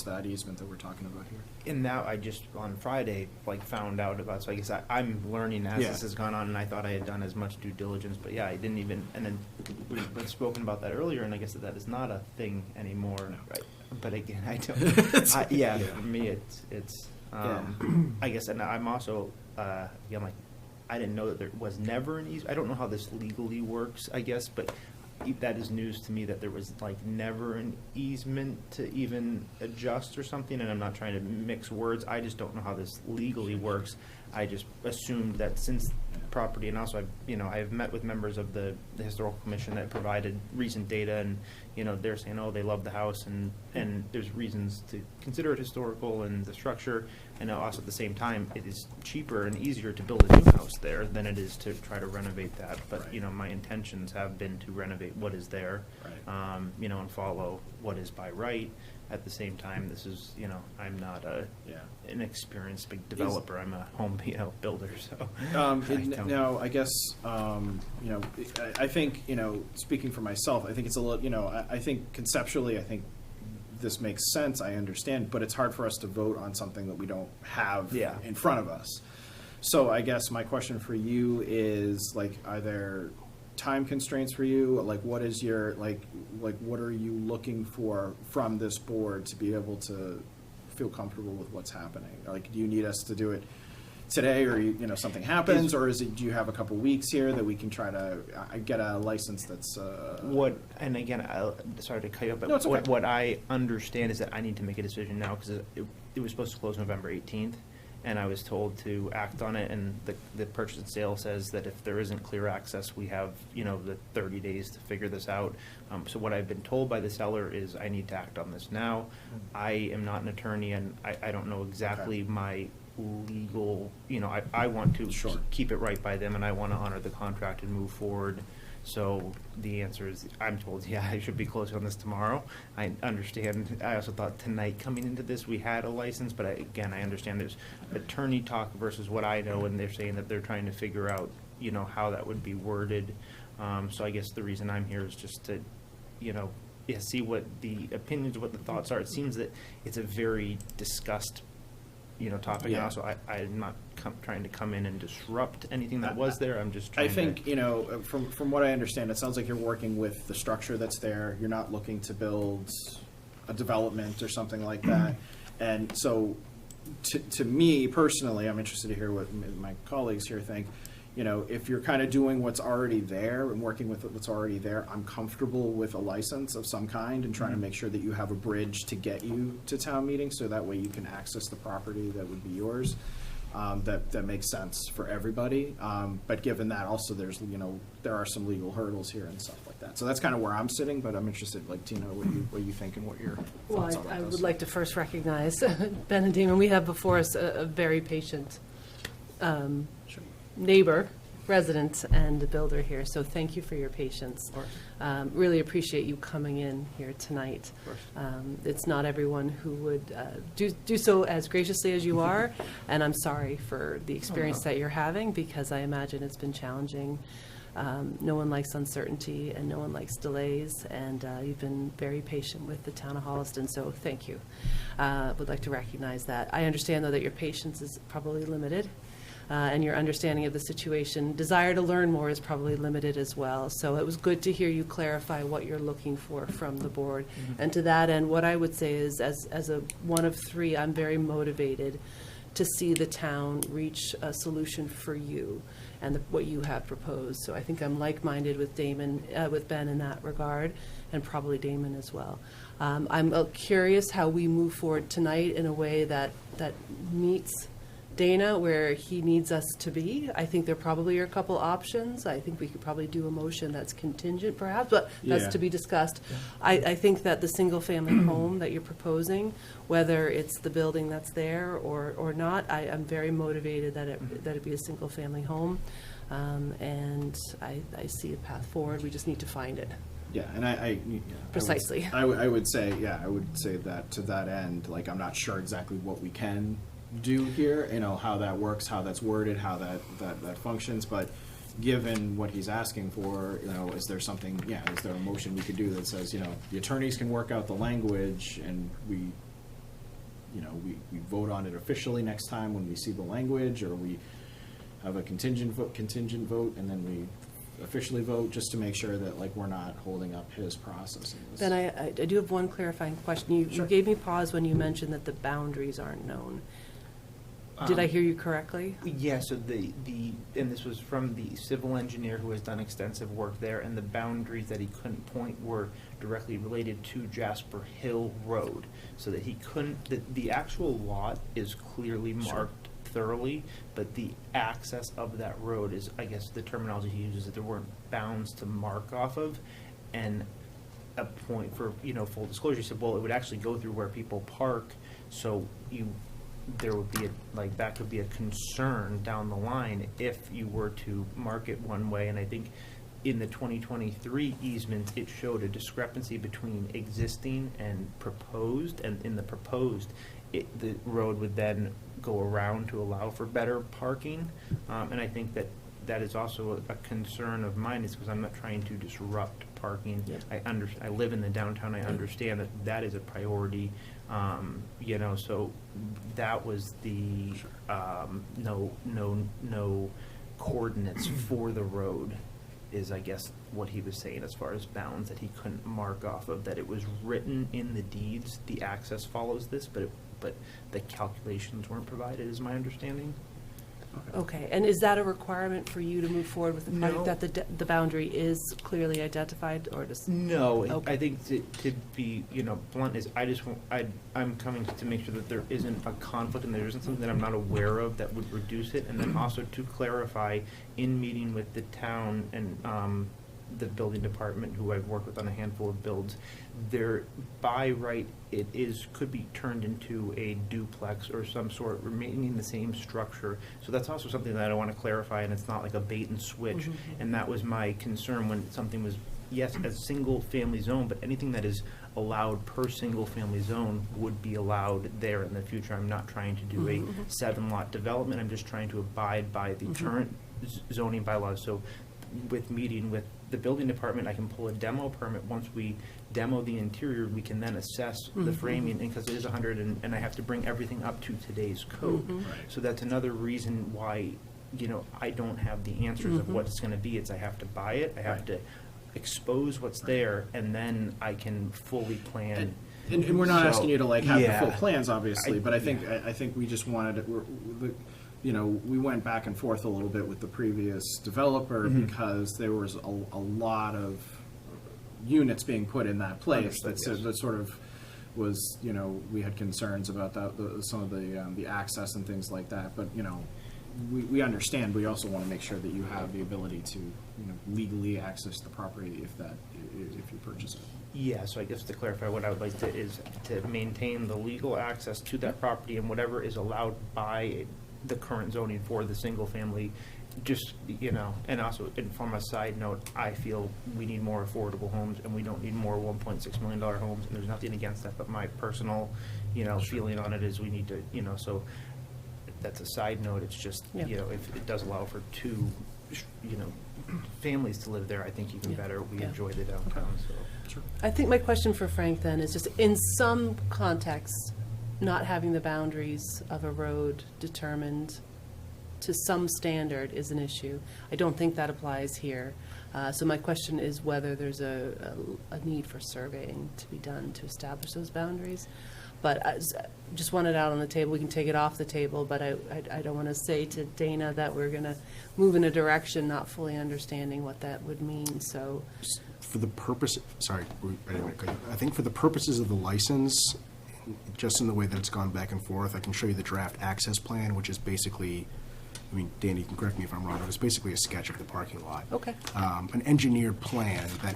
that easement that we're talking about here. And now I just, on Friday, found out about, so I guess I'm learning as Yeah. this has gone on, and I thought I had done as much due diligence, but yeah, I didn't even, and then we've been spoken about that earlier, and I guess that is not a thing anymore, right? But again, I don't, for me, it's, I guess, and I'm also, again, I didn't know that there was never an easement. I don't know how this legally works, I guess, but that is news to me that there was never an easement to even adjust or something, and I'm not trying to mix words. I just don't know how this legally works. I just assumed that since property, and also I've met with members of the historical commission that provided recent data, and they're saying, oh, they love the house, and there's reasons to consider it historical and the structure, and also at the same time it is cheaper and easier to build a new house there than it is to try to renovate that. But Right. My intentions have been to renovate what is there, Right. and follow what is by right. At the same time, this is, I'm not Yeah. an experienced big developer. I'm a home, builder, so. Now, I guess, I think, speaking for myself, I think it's a little, I think conceptually, I think this makes sense, I understand, but it's hard for us to vote on something that we don't have Yeah. in front of us. So I guess my question for you is, like, are there time constraints for you? Like, what is your, what are you looking for from this board to be able to feel comfortable with what's happening? Like, do you need us to do it today, or something happens, or do you have a couple weeks here that we can try to get a license that's And again, sorry to cut you off, but No, it's okay. what I understand is that I need to make a decision now, because it was supposed to close November 18th, and I was told to act on it, and the purchase and sale says that if there isn't clear access, we have, the 30 days to figure this out. So what I've been told by the seller is I need to act on this now. I am not an attorney, and I don't know exactly my legal, I want to Sure. keep it right by them, and I want to honor the contract and move forward. So the answer is, I'm told, yeah, I should be closing on this tomorrow. I understand. I also thought tonight coming into this, we had a license, but again, I understand there's attorney talk versus what I know, and they're saying that they're trying to figure out, how that would be worded. So I guess the reason I'm here is just to, see what the opinions, what the thoughts are. It seems that it's a very discussed topic Yeah. now, so I'm not trying to come in and disrupt anything that was there. I'm just trying I think, from what I understand, it sounds like you're working with the structure that's there. You're not looking to build a development or something like that. And so, to me personally, I'm interested to hear what my colleagues here think. If you're kind of doing what's already there and working with what's already there, I'm comfortable with a license of some kind and trying to make sure that you have a bridge to get you to town meeting, so that way you can access the property that would be yours. That makes sense for everybody. But given that, also there's, there are some legal hurdles here and stuff like that. So that's kind of where I'm sitting, but I'm interested, like, Tina, what you think and what your Well, thoughts are I on this. would like to first recognize Ben and Damon. We have before us a very patient neighbor, resident, and builder here, so thank you for your patience. Really appreciate you coming in here tonight. It's not everyone who would do so as graciously as you are, and I'm sorry for the experience that you're having, because I imagine it's been challenging. No one likes uncertainty, and no one likes delays, and you've been very patient with the town of Holliston, so thank you. Would like to recognize that. I understand, though, that your patience is probably limited, and your understanding of the situation, desire to learn more is probably limited as well. So it was good to hear you clarify what you're looking for from the board. And to that end, what I would say is, as a one of three, I'm very motivated to see the town reach a solution for you and what you have proposed. So I think I'm like-minded with with Ben in that regard, and probably Damon as well. I'm curious how we move forward tonight in a way that meets Dana where he needs us to be. I think there probably are a couple options. I think we could probably do a motion that's contingent perhaps, but that's Yeah. to be discussed. I think that the single-family home that you're proposing, whether it's the building that's there or not, I'm very motivated that it be a single-family home. And I see a path forward. We just need to find it. Yeah, and I Precisely. I would say that to that end, like, I'm not sure exactly what we can do here, how that works, how that's worded, how that functions, but given what he's asking for, is there something, is there a motion we could do that says, the attorneys can work out the language, and we vote on it officially next time when we see the language, or we have a contingent vote, and then we officially vote, just to make sure that, like, we're not holding up his process in this. Ben, I do have one clarifying question. You gave me pause when you mentioned that the boundaries aren't known. Did I hear you correctly? Yeah, so and this was from the civil engineer who has done extensive work there, and the boundaries that he couldn't point were directly related to Jasper Hill Road, so that he couldn't, the actual lot is clearly marked thoroughly, but the access of that road is, I guess the terminology he uses, that there weren't bounds to mark off of. And a point for, full disclosure, he said, well, it would actually go through where people park, so there would be that could be a concern down the line if you were to mark it one way. And I think in the 2023 easement, it showed a discrepancy between existing and proposed, and in the proposed, the road would then go around to allow for better parking. And I think that is also a concern of mine, is because I'm not trying to disrupt parking. Yep. I live in the downtown, I understand that is a priority, so that was the, no coordinates for the road is, I guess, what he was saying as far as bounds that he couldn't mark off of, that it was written in the deeds, the access follows this, but the calculations weren't provided, is my understanding. Okay, and is that a requirement for you to move forward with the No. project, that the boundary is clearly identified, or just? No, Okay. I think to be, blunt, is I'm coming to make sure that there isn't a conflict and there isn't something that I'm not aware of that would reduce it. And then also to clarify, in meeting with the town and the building department, who I've worked with on a handful of builds, there, by right, could be turned into a duplex or some sort, remaining the same structure. So that's also something that I want to clarify, and it's not like a bait and switch. And that was my concern when something was, yes, a single-family zone, but anything that is allowed per single-family zone would be allowed there in the future. I'm not trying to do a 7-lot development. I'm just trying to abide by the current zoning bylaws. So with meeting with the building department, I can pull a demo permit. Once we demo the interior, we can then assess the framing, and because it is 100, and I have to bring everything up to today's code. So that's another reason why, I don't have the answers of what it's going to be. It's I have to buy it, I have to expose what's there, and then I can fully plan. And we're not So, asking you to have yeah. the full plans, obviously, but I think we just wanted it, we went back and forth a little bit with the previous developer because there was a lot of units being put in that place that sort of was, we had concerns about some of the access and things like that, but, we understand. We also want to make sure that you have the ability to, legally access the property if you purchase it. Yeah, so I guess to clarify, what I would like to is to maintain the legal access to that property and whatever is allowed by the current zoning for the single family, just, and also, and from a side note, I feel we need more affordable homes and we don't need more $1.6 million homes, and there's nothing against that, but my personal, feeling on it is we need to, so that's a side note. It's just, if it does allow for 2, families to live there, I think even better. We enjoy the downtown, so. I think my question for Frank then is just, in some contexts, not having the boundaries of a road determined to some standard is an issue. I don't think that applies here. So my question is whether there's a need for surveying to be done to establish those boundaries. But I just want it out on the table. We can take it off the table, but I don't want to say to Dana that we're going to move in a direction not fully understanding what that would mean, so. For the purpose, I think for the purposes of the license, just in the way that it's gone back and forth, I can show you the draft access plan, which is basically, Danny, you can correct me if I'm wrong, but it's basically a sketch of the parking lot. Okay. An engineered plan that,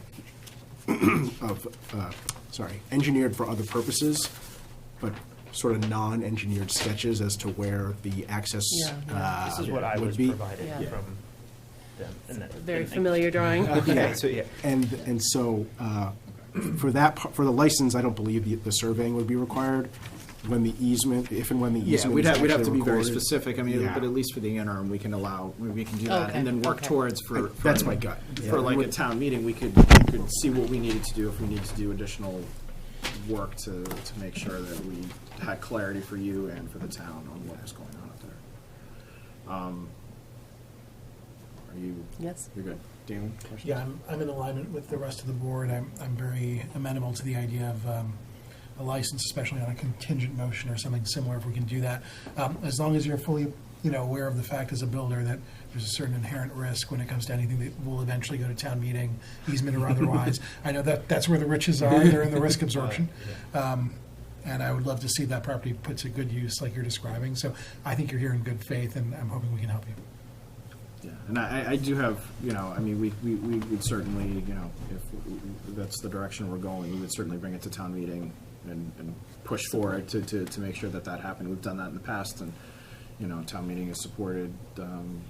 engineered for other purposes, but sort of non-engineered sketches as to where the access This is what I would was be. provided Yeah. from them. Very familiar drawing. Okay, so yeah. And so, for the license, I don't believe the surveying would be required. When the easement, if and when the Yeah, easement we'd is have to actually be very recorded. specific. But Yeah. at least for the interim, we can do that, Okay, and then work okay. towards That's my gut. For Yeah. like a town meeting, we could see what we needed to do, if we needed to do additional work to make sure that we had clarity for you and for the town on what was going on up there. Are you? Yes. You're good. Damon, questions? Yeah, I'm in alignment with the rest of the board. I'm very amenable to the idea of a license, especially on a contingent motion or something similar, if we can do that. As long as you're fully, aware of the fact as a builder that there's a certain inherent risk when it comes to anything that will eventually go to town meeting, easement or otherwise. I know that's where the riches are. They're in the risk absorption. And I would love to see that property put to good use like you're describing. So I think you're here in good faith, and I'm hoping we can help you. Yeah, and I do have, I mean, we would certainly, if that's the direction we're going, we would certainly bring it to town meeting and push for it to make sure that happened. We've done that in the past, and, town meeting has supported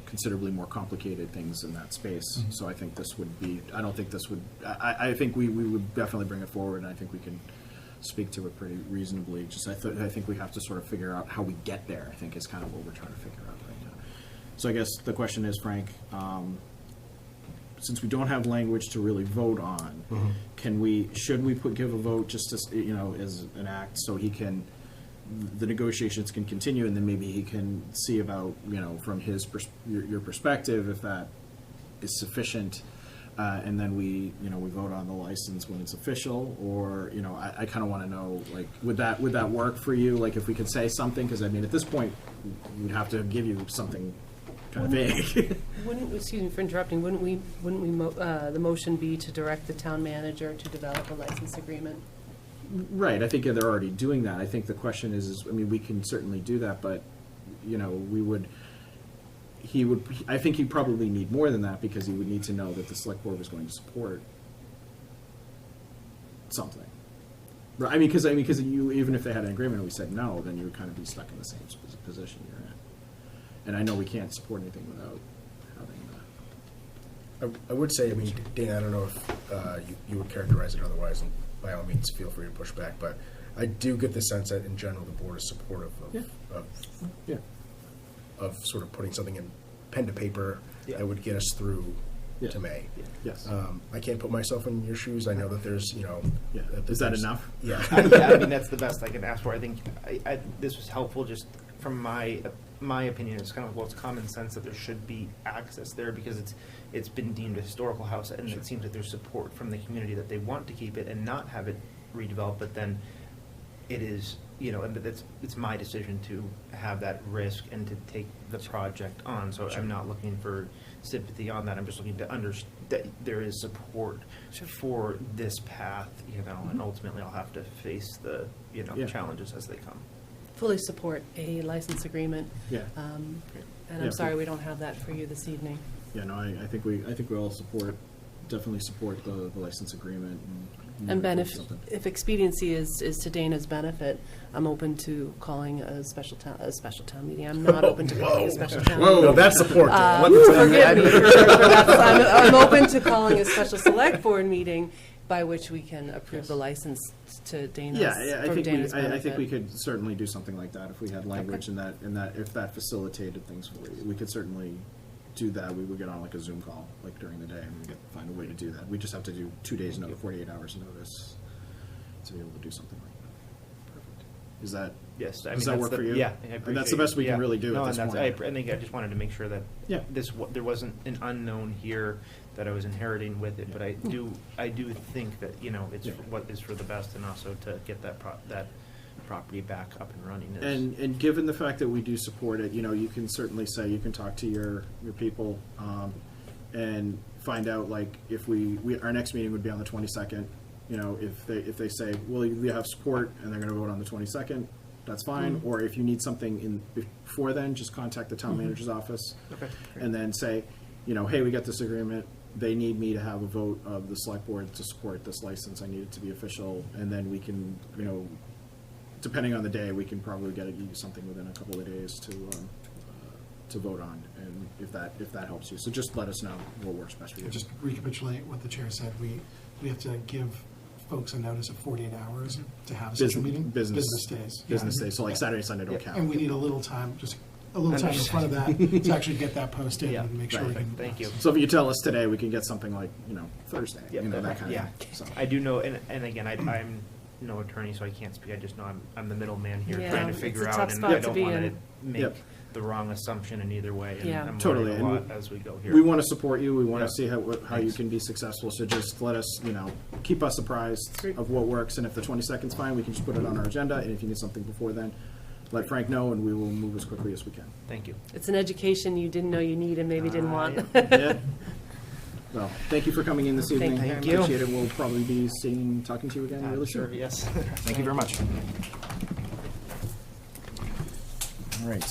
considerably more complicated things in that space. Mm-hmm. So I think this would be, I don't think this would, I think we would definitely bring it forward, and I think we can speak to it pretty reasonably. Just I think we have to sort of figure out how we get there, I think is kind of what we're trying to figure out right now. So I guess the question is, Frank, since we don't have language to really vote on, should we give a vote just as, as an act so the negotiations can continue, and then maybe he can see about, from your perspective, if that is sufficient, and then we vote on the license when it's official, or, I kind of want to know, like, would that work for you? Like, if we could say something, because I mean, at this point, we'd have to give you something kind of vague. Excuse me for interrupting, wouldn't the motion be to direct the town manager to develop a license agreement? Right, I think they're already doing that. I think the question is, I mean, we can certainly do that, but, I think he'd probably need more than that, because he would need to know that the select board was going to support something. Right, I mean, because even if they had an agreement and we said no, then you would kind of be stuck in the same position you're in. And I know we can't support anything without having that. I would say, I mean, Dana, I don't know if you would characterize it otherwise, and by all means, feel free to push back, but I do get the sense that in general, the board is supportive of sort of putting something in pen to paper that would get us through to May. Yes. I can't put myself in your shoes. I know that there's, Is that enough? Yeah. Yeah, I mean, that's the best I can ask for. I think this was helpful just from my opinion. It's kind of, well, it's common sense that there should be access there, because it's been deemed a historical house, and it seems like there's support from the community that they want to keep it and not have it redeveloped, but then it is, and it's my decision to have that risk and to take the project on. So I'm not looking for sympathy on that. I'm just looking to understand that there is support for this path, and ultimately I'll have to face the, challenges as they come. Fully support a license agreement. Yeah. And Yeah, I'm sorry we don't have that for you this evening. Yeah, no, I think we all definitely support the license agreement. And Ben, if expediency is to Dana's benefit, I'm open to calling a special town meeting. I'm not open to calling a special town meeting. No, that's support. Dana. Let me tell you. Forgive me for that. I'm open to calling a special select board meeting by which we can approve the license to Dana's, from Dana's benefit. I think we could certainly do something like that if we had language in that, if that facilitated things for you. We could certainly do that. We would get on like a Zoom call, like during the day, and we could find a way to do that. We just have to do 2 days notice, 48 hours notice to be able to do something like that. Perfect. Is that, Yes, I mean, does that work for you? Yeah, And that's the best we can really do at this I point. think I just wanted to make sure that there wasn't an unknown here that I was inheriting with it, but I do think that, it's what is for the best, and also to get that property back up and running. And given the fact that we do support it, you can certainly say, you can talk to your people and find out, like, if our next meeting would be on the 22nd. If they say, well, we have support and they're going to vote on the 22nd, that's fine. Or if you need something before then, just contact the town manager's office. Okay. And then say, hey, we got this agreement. They need me to have a vote of the select board to support this license. I need it to be official. And then we can, depending on the day, we can probably get you something within a couple of days to vote on, and if that helps you. So just let us know what works best for you. Just recapitulate what the chair said. We have to give folks a notice of 48 hours to have a special meeting. Business days. Business days. So like Saturday, Sunday don't count. And we need a little time, just a little time in front of that to actually get that posted and make sure we can. Thank you. So if you tell us today, we can get something like, Thursday, that kind of thing. So. I do know, and again, I'm no attorney, so I can't speak. I just know I'm the middleman here, trying to figure it's a out, tough and spot I to don't be want to in. make the wrong assumption in either way. And I'm Totally. learning a lot as we go here. We want to support you. We want to see how you can be successful. So just let us, keep us apprised of what works. And if the 22nd's fine, we can just put it on our agenda. And if you need something before then, let Frank know, and we will move as quickly as we can. Thank you. It's an education you didn't know you need and maybe didn't want. Yeah. Well, thank you for coming in this Thank evening. you very much. Appreciate it. We'll probably be talking to you again really Sure, soon. yes. Thank you very much. All right.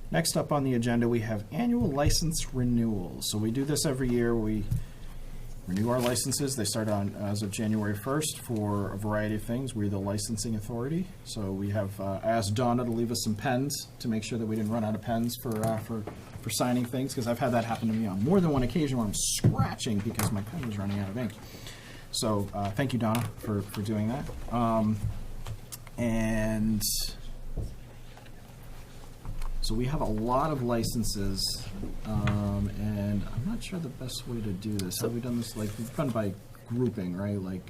Next up on the agenda, we have annual license renewals. So we do this every year. We renew our licenses. They start on as of January 1st for a variety of things. We're the licensing authority. So we have asked Donna to leave us some pens to make sure that we didn't run out of pens for signing things, because I've had that happen to me on more than one occasion where I'm scratching because my pen was running out of ink. So thank you, Donna, for doing that. And so we have a lot of licenses, and I'm not sure the best way to do this. Have we done this, like, we've done by grouping, right? Like,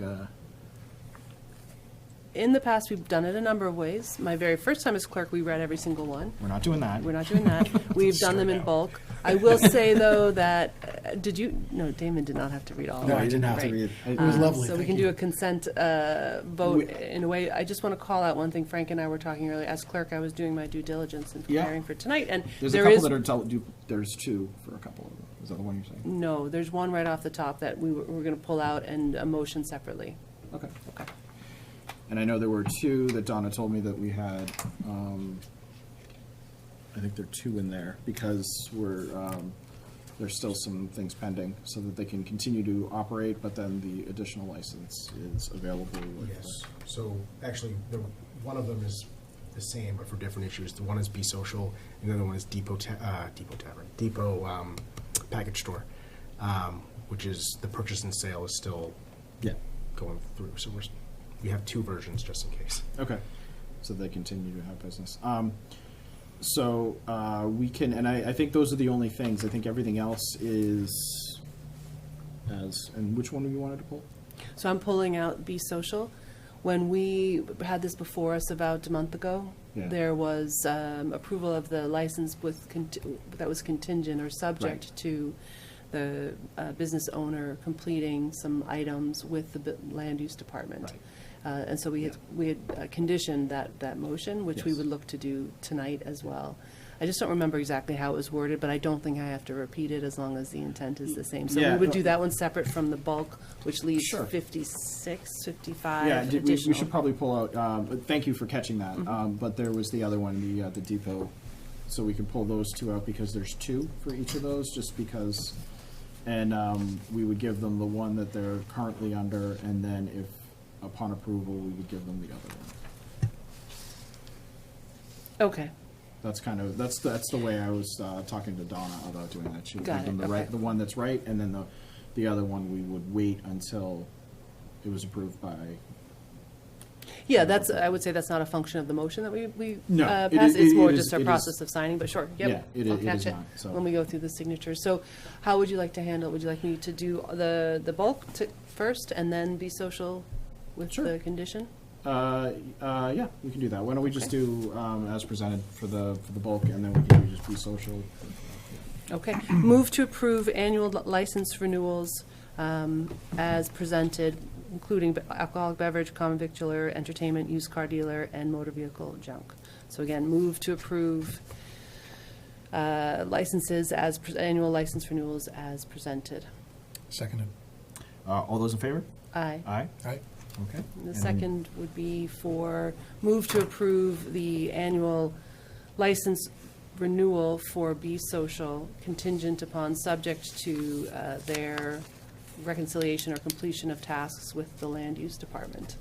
In the past, we've done it a number of ways. My very first time as clerk, we read every single one. we're not doing that. We're not doing that. We've done them in bulk. I will say, though, that, no, Damon did not have to read all of No, them. I didn't have to Right. read. It was lovely, So we thank can you. do a consent vote in a way. I just want to call out one thing. Frank and I were talking earlier. As clerk, I was doing my due diligence in Yeah. preparing for tonight, and There's a there couple is that are there's two for a couple of them. Is that the one you're saying? no. There's one right off the top that we're going to pull out and a motion separately. Okay. Okay. And I know there were two that Donna told me that we had, I think there are two in there because there's still some things pending so that they can continue to operate, but then the additional license is available with. Yes, so actually, one of them is the same, but for different issues. The one is Be Social, and the other one is Depot Package Store, which is, the purchase and sale is still Yeah. going through. So we have two versions just in case. Okay, so they continue to have business. So we can, and I think those are the only things. I think everything else is and which one do you wanted to pull? So I'm pulling out Be Social. When we had this before us about a month ago, Yeah. there was approval of the license that was contingent or subject Right. to the business owner completing some items with the land use department. Right. And so we had conditioned that motion, which we Yes. would look to do tonight as well. I just don't remember exactly how it was worded, but I don't think I have to repeat it as long as the intent is the same. So Yeah. we would do that one separate from the bulk, which leaves Sure. 56, 55 Yeah, we additional. should probably pull out, thank you for catching that. But there was the other one, the Depot, so we could pull those two out because there's two for each of those, just because. And we would give them the one that they're currently under, and then if, upon approval, we would give them the other one. Okay, That's the way I was talking to Donna about doing that. She would Got give them it, okay. the one that's right, and then the other one, we would wait until it was approved by. yeah, I would say that's not a function of the motion that we No, pass. it is- It's more it just is- a it is- process of signing, but sure, Yeah, yep, it I'll is catch it not, so. when we go through the signatures. So how would you like to handle it? Would you like me to do the bulk first and then Be Social with Sure. the condition? Yeah, we can do that. Why don't we just Okay. do as presented for the bulk, and then we can do just Be Social. Okay. Move to approve annual license renewals as presented, including alcoholic beverage, common victualler, entertainment, used car dealer, and motor vehicle junk. So again, move to approve licenses annual license renewals as presented. Seconded. All those in favor? Aye. Aye. Aye. Okay. And the And- second would be for move to approve the annual license renewal for Be Social contingent upon subject to their reconciliation or completion of tasks with the land use department.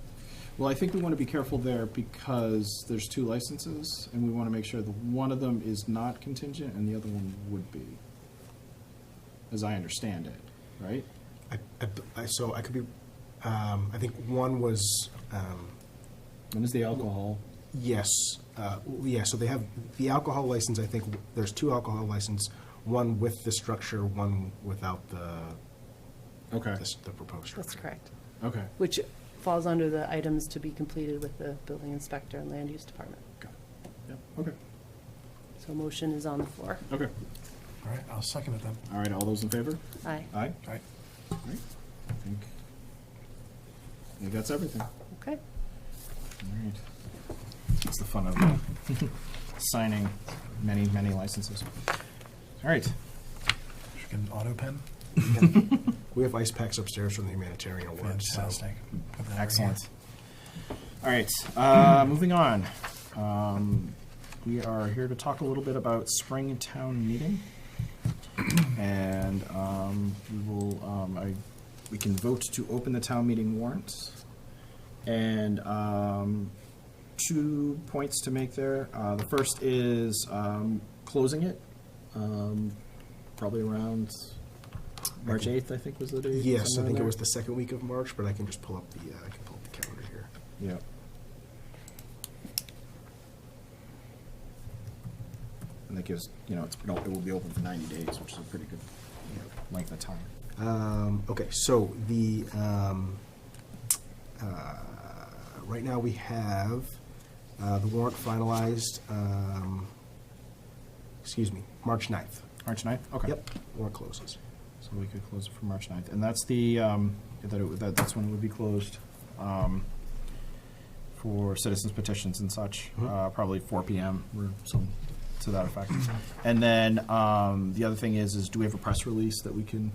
Well, I think we want to be careful there because there's two licenses, and we want to make sure that one of them is not contingent and the other one would be, as I understand it, right? So I could be, I think one was, One is the alcohol. yes, yeah, so they have the alcohol license, I think, there's two alcohol license, one with the structure, one without Okay. the proposed structure. That's correct. Okay. Which falls under the items to be completed with the building inspector and land use department. Got it. Yep. Okay. So motion is on the floor. Okay. All right, I'll second it then. All right. All those in favor? Aye. Aye. Aye. All right. I think that's everything. Okay. All right. That's the fun of signing many licenses. All right. Should get an auto pen. We have ice packs upstairs from the humanitarian awards. So. Fantastic. Put that over Excellent. All right, moving on. We are here to talk a little bit about spring town meeting. And we can vote to open the town meeting warrant. And 2 points to make there. The first is closing it, probably around March 8th, I think was the date. Yes, I somewhere think it there. was the second week of March, but I can just pull up the calendar here. Yeah. And that gives, it will be open for 90 days, which is a pretty good length of time. Okay, so the right now we have the warrant finalized. March 9th. March 9th? Okay. Yep, warrant closes. So we could close it for March 9th. And that's the, that's when it would be closed for citizens petitions and such, probably 4 PM or some to that effect. And then the other thing is do we have a press release that we can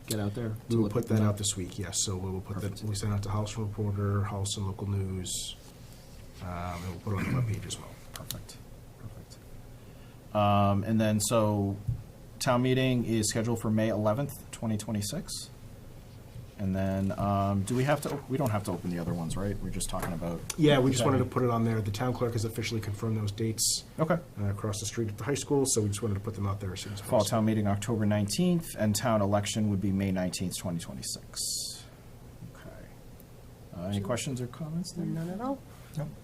get out there? We will put that out this week, yes. So we will put Perfect. that, we send out to Holliston Reporter, Holliston Local News, and we'll put it on the webpage as well. Perfect. And then, so, town meeting is scheduled for May 11th, 2026. And then, do we have to, we don't have to open the other ones, right? We're just talking about. Yeah, we just wanted to put it on there. The town clerk has officially confirmed those dates Okay. Across the street at the high school, so we just wanted to put them out there as soon as Fall possible. town meeting, October 19th, and town election would be May 19th, 2026. Okay. Any questions or comments there? None at all?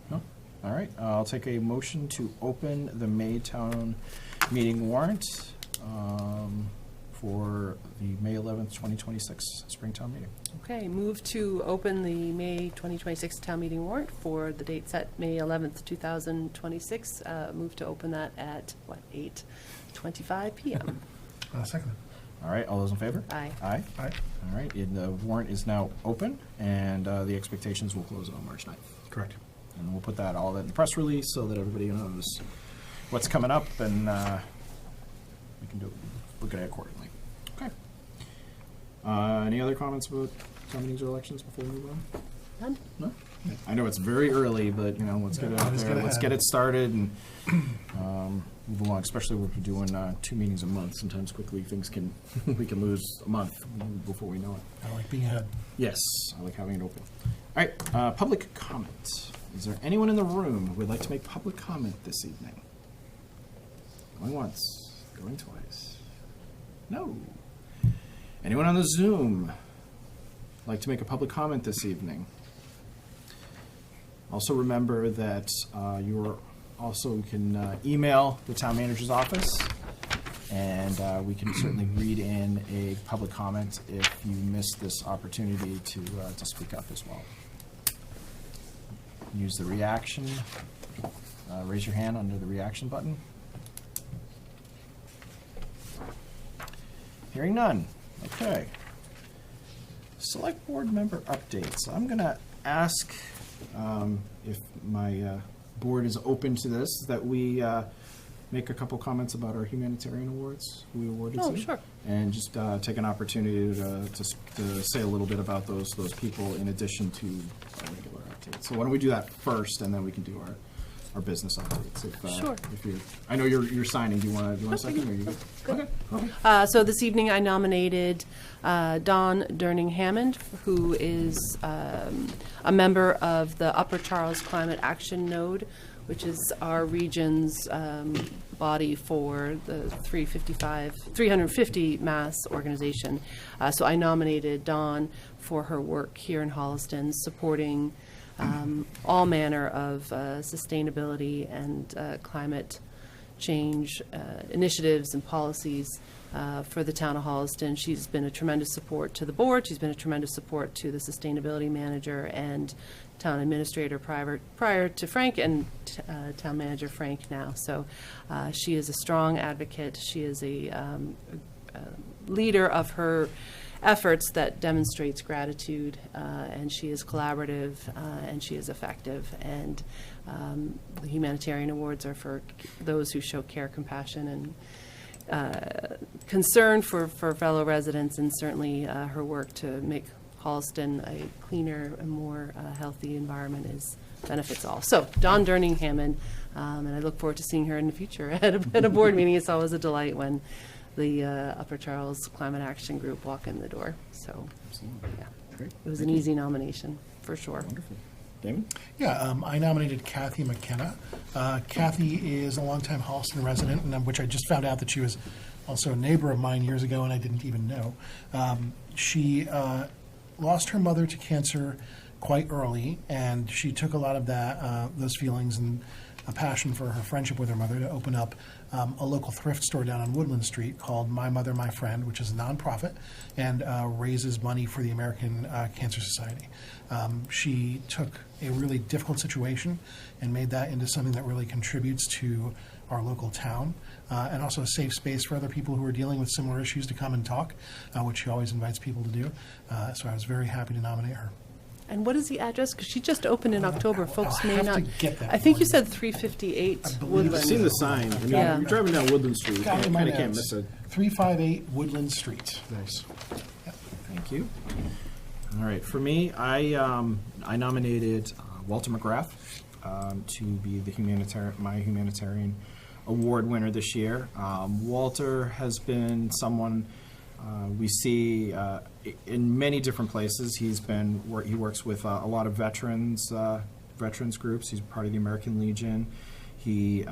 No? All right, I'll take a motion to open the May town meeting warrant for the May 11th, 2026 Springtown meeting. Okay, move to open the May 2026 town meeting warrant for the date set, May 11th, 2026. Move to open that at, 8:25 PM. Second. All right, all those in favor? Aye. Aye. Aye. All right, and the warrant is now open, and the expectations will close on March 9th. Correct. And we'll put that all in the press release so that everybody knows what's coming up, and we can look at it accordingly. Okay. Any other comments about town meetings or elections before we move on? None? No? I know it's very early, but, let's get it out let's there, get let's ahead. get it started and move along, especially if we're doing 2 meetings a month. Sometimes quickly things can, we can lose a month before we know it. I like being ahead. Yes, I like having it open. All right, public comment. Is there anyone in the room who would like to make public comment this evening? Going once, going twice. No. Anyone on the Zoom like to make a public comment this evening? Also remember that you also can email the town manager's office, and we can certainly read in a public comment if you missed this opportunity to speak up as well. Use the reaction, raise your hand under the reaction button. Hearing none. Okay. Select board member updates. I'm going to ask if my board is open to this, that we make a couple comments about our humanitarian awards, who we awarded to. Oh, sure. And just take an opportunity to say a little bit about those people in addition to our regular updates. So why don't we do that first, and then we can do our business updates. Sure. If you're, I know you're signing. Do you want a second? Or you good? Okay. So this evening I nominated Dawn Durning-Hammond, who is a member of the Upper Charles Climate Action Node, which is our region's body for the 350 Mass organization. So I nominated Dawn for her work here in Holliston, supporting all manner of sustainability and climate change initiatives and policies for the town of Holliston. She's been a tremendous support to the board. She's been a tremendous support to the sustainability manager and town administrator prior to Frank, and town manager Frank now. So she is a strong advocate. She is a leader of her efforts that demonstrates gratitude, and she is collaborative, and she is effective. And the humanitarian awards are for those who show care, compassion, concern for fellow residents, and certainly her work to make Holliston a cleaner and more healthy environment benefits all. So, Dawn Durning-Hammond, and I look forward to seeing her in the future at a board meeting. It's always a delight when the Upper Charles Climate Action Group walk in the door. So, yeah, Great. it was an easy nomination, for sure. Wonderful. Damon? Yeah, I nominated Kathy McKenna. Kathy is a longtime Holliston resident, and which I just found out that she was also a neighbor of mine years ago, and I didn't even know. She lost her mother to cancer quite early, and she took a lot of those feelings and a passion for her friendship with her mother to open up a local thrift store down on Woodland Street called My Mother, My Friend, which is a nonprofit and raises money for the American Cancer Society. She took a really difficult situation and made that into something that really contributes to our local town, and also a safe space for other people who are dealing with similar issues to come and talk, which she always invites people to do. So I was very happy to nominate her. And what is the address? Because she just opened in October. Folks I'll may have not. to get that I think for you you. said 358 I believe Woodland. I've seen the sign. I mean, Yeah. you're driving down Woodland Street. You Got it in my kind of can't notes. miss it. 358 Woodland Street. Nice. Thank you. All right, for me, I nominated Walter McGrath to be the my humanitarian award winner this year. Walter has been someone we see in many different places. He works with a lot of veterans groups. He's part of the American Legion. He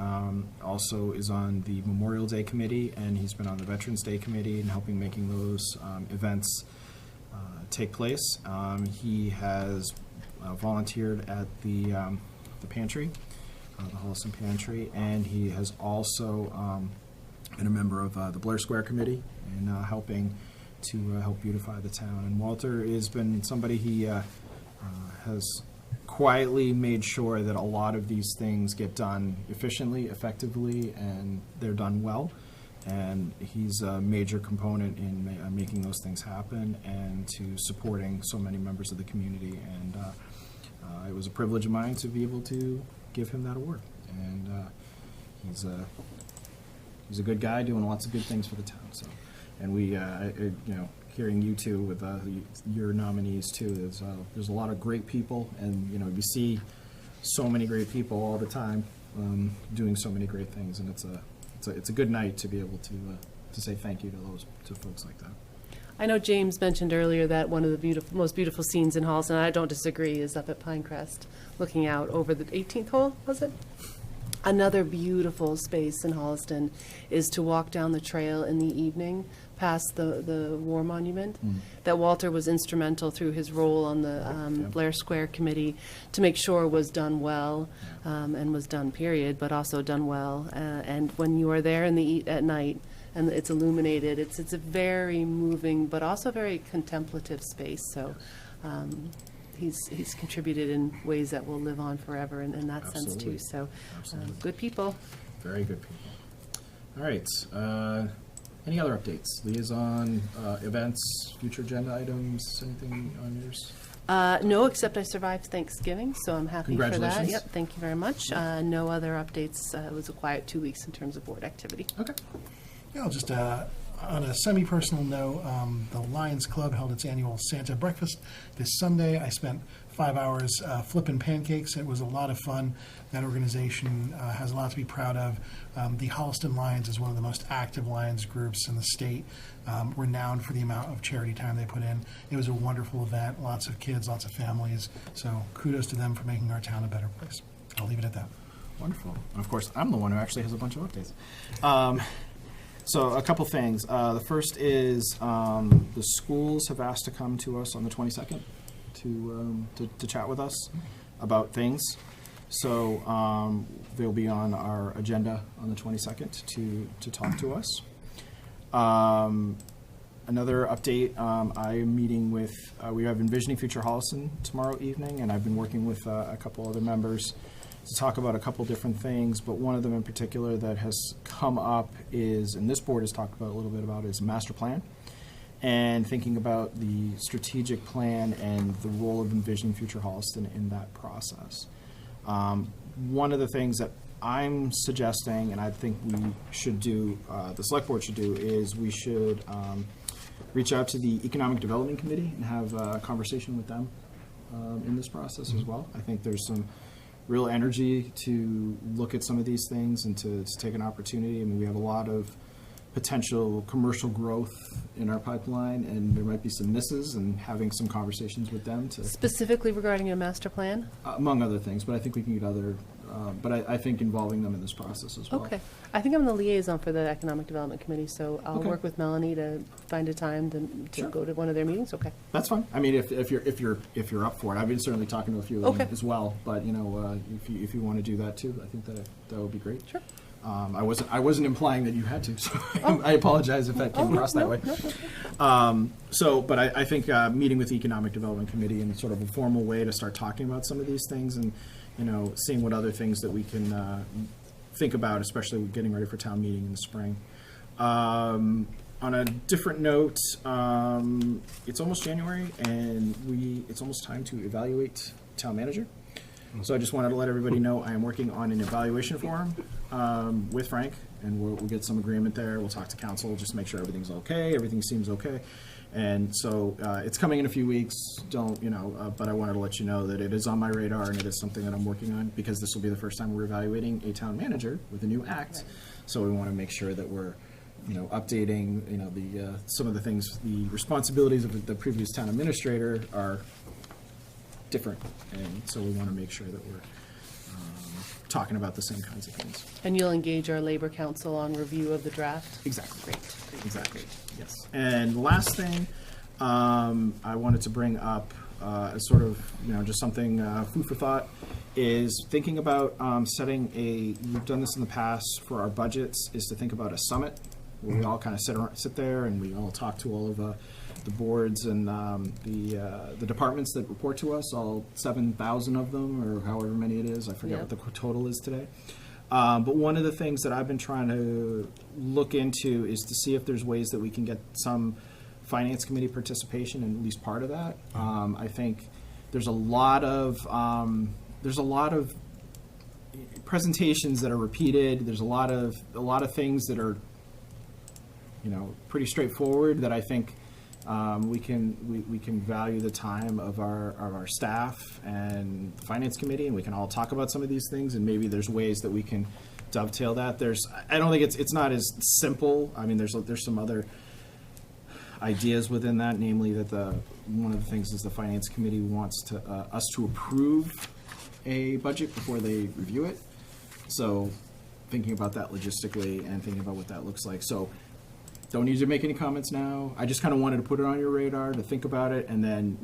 also is on the Memorial Day Committee, and he's been on the Veterans Day Committee and helping making those events take place. He has volunteered at the pantry, the Holliston Pantry, and he has also been a member of the Blair Square Committee and helping to help beautify the town. And Walter has been somebody he has quietly made sure that a lot of these things get done efficiently, effectively, and they're done well. And he's a major component in making those things happen and to supporting so many members of the community. And it was a privilege of mine to be able to give him that award. And he's a good guy doing lots of good things for the town. So, and we, hearing you two with your nominees too, there's a lot of great people, and you see so many great people all the time doing so many great things, and it's a good night to be able to say thank you to folks like that. I know James mentioned earlier that one of the most beautiful scenes in Holliston, and I don't disagree, is up at Pinecrest, looking out over the 18th hole, was it? Another beautiful space in Holliston is to walk down the trail in the evening past the War Monument, that Walter was instrumental through his role on the Blair Square Committee to make sure was done well, and was done, period, but also done well. And when you are there at night, and it's illuminated, it's a very moving but also very contemplative space. So he's contributed in ways that will live on forever in that sense too. So good people. Very good people. All right. Any other updates? Liaison, events, future agenda items, anything on yours? No, except I survived Thanksgiving, so I'm happy for that. Congratulations. Yep, thank you very much. No other updates. It was a quiet 2 weeks in terms of board activity. Okay. Yeah, I'll just, on a semi-personal note, the Lions Club held its annual Santa breakfast this Sunday. I spent 5 hours flipping pancakes. It was a lot of fun. That organization has a lot to be proud of. The Holliston Lions is one of the most active Lions groups in the state, renowned for the amount of charity time they put in. It was a wonderful event, lots of kids, lots of families. So kudos to them for making our town a better place. I'll leave it at that. Wonderful. And of course, I'm the one who actually has a bunch of updates. So a couple things. The first is the schools have asked to come to us on the 22nd to chat with us about things. So they'll be on our agenda on the 22nd to talk to us. Another update, I am meeting with, we have Envisioning Future Holliston tomorrow evening, and I've been working with a couple other members to talk about a couple different things, but one of them in particular that has come up is, and this board has talked about a little bit about, is master plan, and thinking about the strategic plan and the role of Envisioning Future Holliston in that process. One of the things that I'm suggesting, and I think we should do, the select board should do, is we should reach out to the Economic Development Committee and have a conversation with them in this process as well. I think there's some real energy to look at some of these things and to take an opportunity. I mean, we have a lot of potential commercial growth in our pipeline, and there might be some misses, and having some conversations with them to, Specifically regarding your master plan? among other things, but I think we can get other, but I think involving them in this process as well. Okay. I think I'm the liaison for the Economic Development Committee, so I'll Okay. work with Melanie to find a time to Sure. go to one of their meetings. Okay. That's fine. I mean, if you're up for it, I've been certainly talking to a few of them Okay. as well. But if you want to do that too, I think that would be great. Sure. I wasn't implying that you had to, so I apologize if that came across that way. But I think meeting with the Economic Development Committee in sort of a formal way to start talking about some of these things, and seeing what other things that we can think about, especially getting ready for town meeting in the spring. On a different note, it's almost January, and it's almost time to evaluate town manager. So I just wanted to let everybody know I am working on an evaluation form with Frank, and we'll get some agreement there. We'll talk to council, just make sure everything's okay, everything seems okay. And so it's coming in a few weeks, but I wanted to let you know that it is on my radar, and it is something that I'm working on, because this will be the first time we're evaluating a town manager with a new act. So we want to make sure that we're updating, some of the things, the responsibilities of the previous town administrator are different, and so we want to make sure that we're talking about the same kinds of things. And you'll engage our Labor Council on review of the draft? Exactly. Great. Exactly, yes. And last thing, I wanted to bring up, as sort of, just something, food for thought, is thinking about we've done this in the past for our budgets, is to think about a summit, where we all kind of sit there and we all talk to all of the boards and the departments that report to us, all 7,000 of them, or however many it is. I forget Yeah. what the total is today. But one of the things that I've been trying to look into is to see if there's ways that we can get some finance committee participation in at least part of that. I think there's a lot of presentations that are repeated. There's a lot of things that are pretty straightforward, that I think we can value the time of our staff and the finance committee, and we can all talk about some of these things, and maybe there's ways that we can dovetail that. I don't think it's not as simple. I mean, there's some other ideas within that, namely that one of the things is the finance committee wants us to approve a budget before they review it. So thinking about that logistically and thinking about what that looks like. So don't need to make any comments now. I just kind of wanted to put it on your radar to think about it, and then,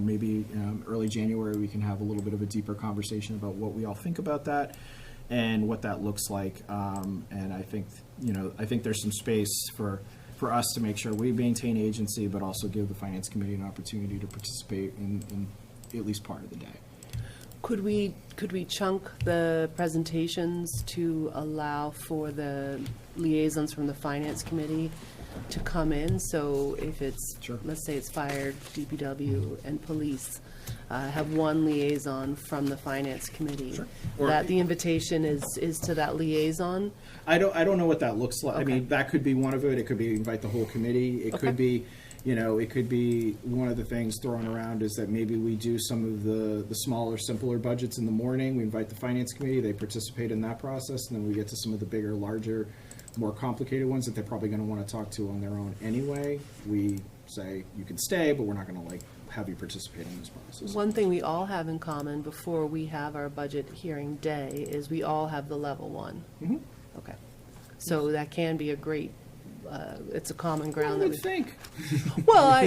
maybe early January we can have a little bit of a deeper conversation about what we all think about that and what that looks like. And I think there's some space for us to make sure we maintain agency, but also give the finance committee an opportunity to participate in at least part of the day. Could we chunk the presentations to allow for the liaisons from the finance committee to come in? So if it's, Sure. let's say it's fire, DPW, and police, have one liaison from the finance committee. Sure. Or- That the invitation is to that liaison? I don't know what that looks like. I Okay. mean, that could be one of it. It could be invite the whole committee. It Okay. could be, it could be one of the things thrown around is that maybe we do some of the smaller, simpler budgets in the morning. We invite the finance committee. They participate in that process, and then we get to some of the bigger, larger, more complicated ones that they're probably going to want to talk to on their own anyway. We say you can stay, but we're not going to have you participate in this process. One thing we all have in common before we have our budget hearing day is we all have the level one. Mhm. Okay. So that can be a great, it's a common ground that One we. would think. Well,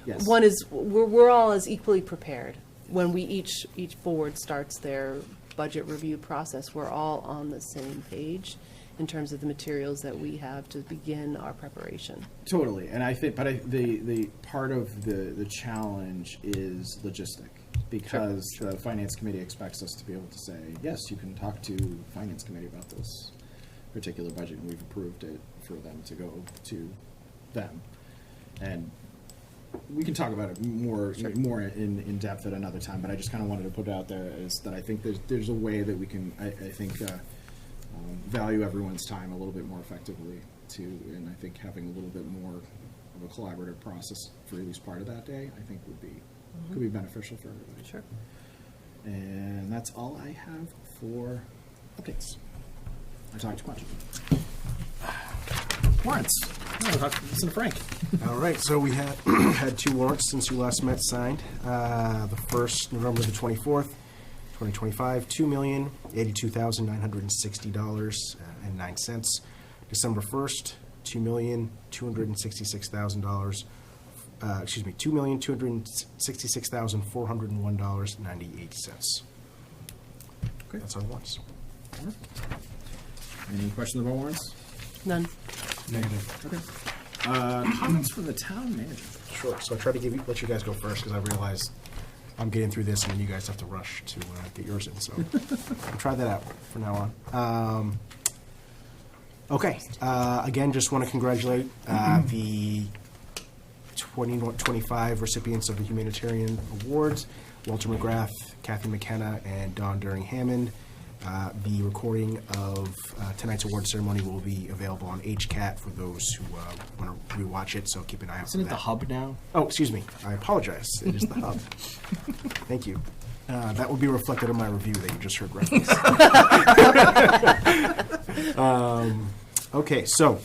Yes. one is, we're all as equally prepared. When each board starts their budget review process, we're all on the same page in terms of the materials that we have to begin our preparation. Totally, and I think, the part of the challenge is logistic, because the finance committee expects us to be able to say, yes, you can talk to the finance committee about this particular budget, and we've approved it for them to go to them. And we can talk about it more in depth at another time, but I just kind of wanted to put it out there is that I think there's a way that we can, I think, value everyone's time a little bit more effectively too, and I think having a little bit more of a collaborative process for at least part of that day, I think could be beneficial for everybody. Sure. And that's all I have for updates. I talked too much. Warrants. Listen to Frank. All right, so we had had 2 warrants since we last met signed. The first, November the 24th, 2025, $2,082,960.09. December 1st, $2,266,000. $2,266,401.98. Okay. That's our warrants. Any questions about warrants? None. Negative. Okay. Comments from the town manager. Sure. So I try to let you guys go first because I realize I'm getting through this and then you guys have to rush to get yours in. So I'll try that out from now on. Okay. Again, just want to congratulate the 2025 recipients of the Humanitarian Awards, Walter McGrath, Kathy McKenna, and Dawn During-Hammond. The recording of tonight's award ceremony will be available on HCAT for those who want to rewatch it, so keep an eye out Isn't for it that. the hub now? Oh, excuse me. I apologize. It is the hub. Thank you. That will be reflected in my review that you just heard reference. Okay, so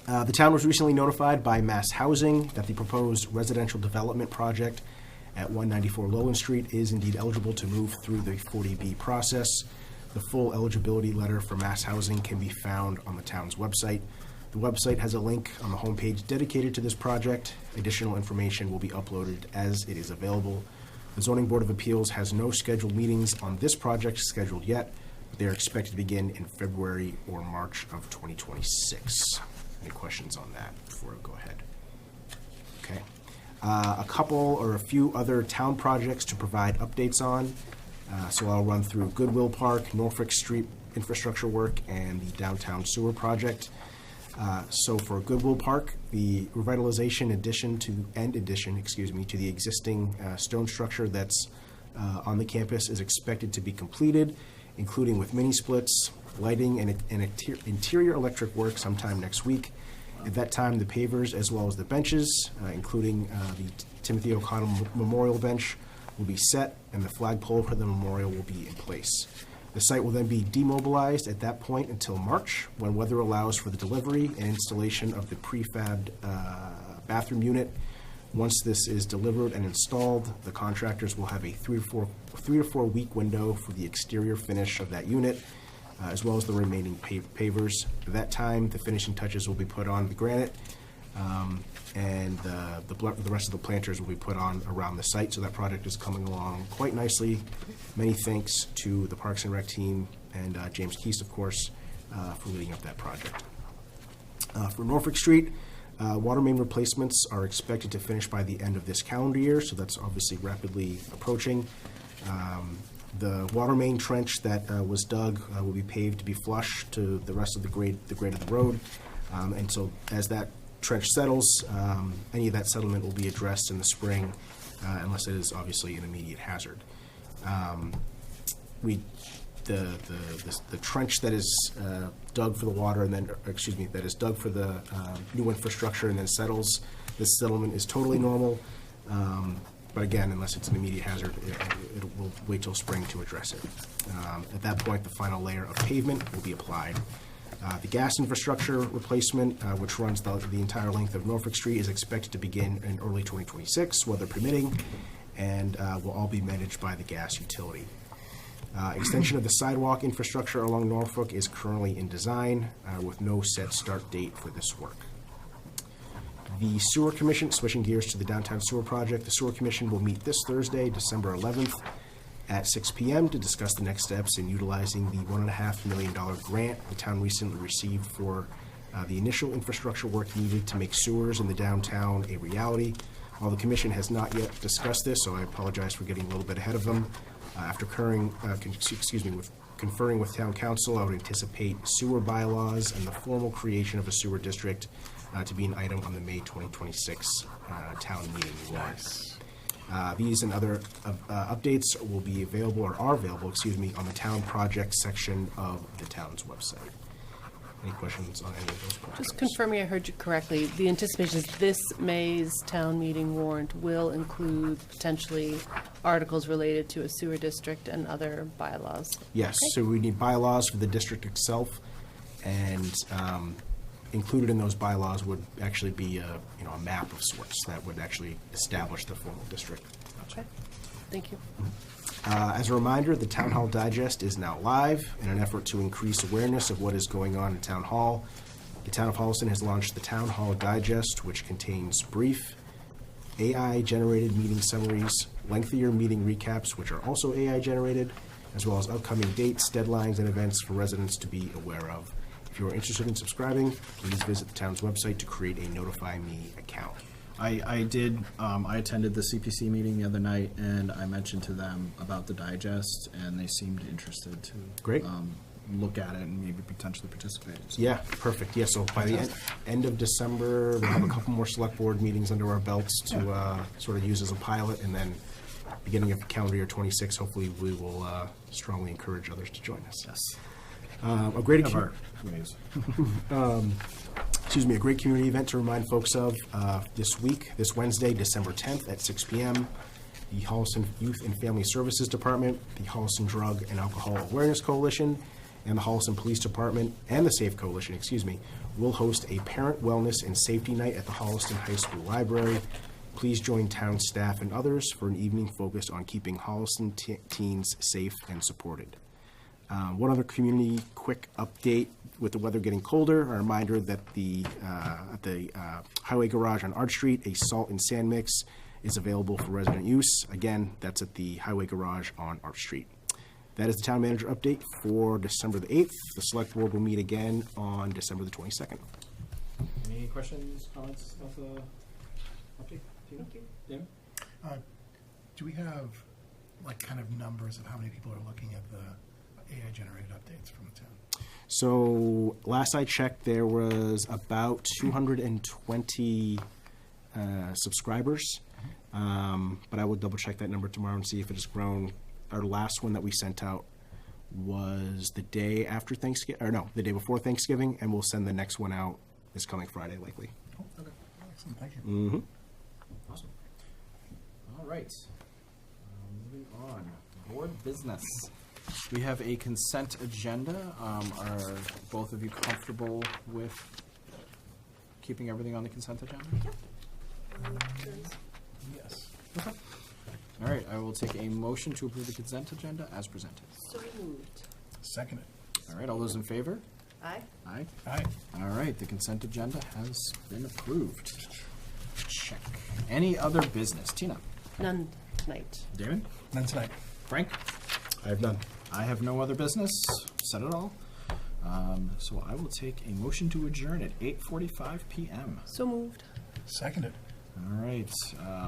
the town was recently notified by Mass Housing that the proposed residential development project at 194 Lowland Street is indeed eligible to move through the 40B process. The full eligibility letter for Mass Housing can be found on the town's website. The website has a link on the homepage dedicated to this project. Additional information will be uploaded as it is available. The Zoning Board of Appeals has no scheduled meetings on this project scheduled yet, but they are expected to begin in February or March of 2026. Any questions on that before I go ahead? Okay. A couple or a few other town projects to provide updates on. So I'll run through Goodwill Park, Norfolk Street infrastructure work, and the downtown sewer project. So for Goodwill Park, the revitalization addition to the existing stone structure that's on the campus is expected to be completed, including with mini splits, lighting, and interior electric work sometime next week. At that time, the pavers as well as the benches, including the Timothy O'Connell Memorial Bench, will be set, and the flagpole for the memorial will be in place. The site will then be demobilized at that point until March, when weather allows for the delivery and installation of the prefabbed bathroom unit. Once this is delivered and installed, the contractors will have a 3 to 4 week window for the exterior finish of that unit, as well as the remaining pavers. At that time, the finishing touches will be put on the granite, and the rest of the planters will be put on around the site. So that project is coming along quite nicely. Many thanks to the Parks and Rec team and James Keast, of course, for leading up that project. For Norfolk Street, water main replacements are expected to finish by the end of this calendar year, so that's obviously rapidly approaching. The water main trench that was dug will be paved to be flush to the rest of the grade of the road. And so as that trench settles, any of that settlement will be addressed in the spring, unless it is obviously an immediate hazard. The trench that is dug for the water and then, that is dug for the new infrastructure and then settles, this settlement is totally normal. But again, unless it's an immediate hazard, it will wait till spring to address it. At that point, the final layer of pavement will be applied. The gas infrastructure replacement, which runs the entire length of Norfolk Street, is expected to begin in early 2026, weather permitting, and will all be managed by the gas utility. Extension of the sidewalk infrastructure along Norfolk is currently in design, with no set start date for this work. The Sewer Commission, switching gears to the downtown sewer project, the Sewer Commission will meet this Thursday, December 11th at 6 p.m. to discuss the next steps in utilizing the $1.5 million grant the town recently received for the initial infrastructure work needed to make sewers in the downtown a reality. While the Commission has not yet discussed this, so I apologize for getting a little bit ahead of them. After conferring with Town Council, I would anticipate sewer bylaws and the formal creation of a sewer district to be an item on the May 2026 town meeting warrant. These and other updates will be available, or are available, on the town projects section of the town's website. Any questions on any of those projects? Just confirming I heard you correctly, the anticipation is this May's town meeting warrant will include potentially articles related to a sewer district and other bylaws. Yes, so we need bylaws for the district itself, and included in those bylaws would actually be a map of sorts that would actually establish the formal district. Okay, thank you. As a reminder, the Town Hall Digest is now live. In an effort to increase awareness of what is going on in Town Hall, the Town of Holliston has launched the Town Hall Digest, which contains brief, AI-generated meeting summaries, lengthier meeting recaps, which are also AI-generated, as well as upcoming dates, deadlines, and events for residents to be aware of. If you are interested in subscribing, please visit the town's website to create a Notify Me account. I did, I attended the CPC meeting the other night, and I mentioned to them about the digest, and they seemed interested to. Great. Look at it and maybe potentially participate. So. Yeah, perfect. Yeah, so by the end of December, we'll have a couple more select board meetings under our belts to sort of use as a pilot, and then beginning of calendar year 26, hopefully we will strongly encourage others to join us. Yes. A great Of our ways. a great community event to remind folks of this Wednesday, December 10th at 6 p.m. The Holliston Youth and Family Services Department, the Holliston Drug and Alcohol Awareness Coalition, and the Holliston Police Department, and the SAFE Coalition, will host a Parent Wellness and Safety Night at the Holliston High School Library. Please join town staff and others for an evening focused on keeping Holliston teens safe and supported. One other community quick update: with the weather getting colder, a reminder that at the Highway Garage on Arch Street, a salt and sand mix is available for resident use. Again, that's at the Highway Garage on Arch Street. That is the town manager update for December the 8th. The select board will meet again on December the 22nd. Any questions, comments about the update? Thank you. David? Do we have, kind of numbers of how many people are looking at the AI-generated updates from the town? So last I checked, there was about 220 subscribers, but I will double check that number tomorrow and see if it has grown. Our last one that we sent out was the day after Thanksgiving, or no, the day before Thanksgiving, and we'll send the next one out this coming Friday, likely. Oh, okay. Excellent. Thank you. Mm-hmm. Awesome. All right. Moving on. Board business. We have a consent agenda. Are both of you comfortable with keeping everything on the consent agenda? Yes. Okay. All right. I will take a motion to approve the consent agenda as presented. So moved. Second it. All right. All those in favor? Aye. Aye. Aye. All right. The consent agenda has been approved. Check. Any other business? Tina? None tonight. David? None tonight. Frank? I have none. I have no other business. Said it all. So I will take a motion to adjourn at 8:45 p.m. So moved. Second it. All right.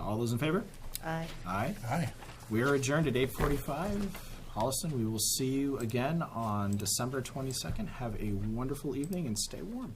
All those in favor? Aye. Aye. Aye. We are adjourned at 8:45. Holliston, we will see you again on December 22nd. Have a wonderful evening and stay warm.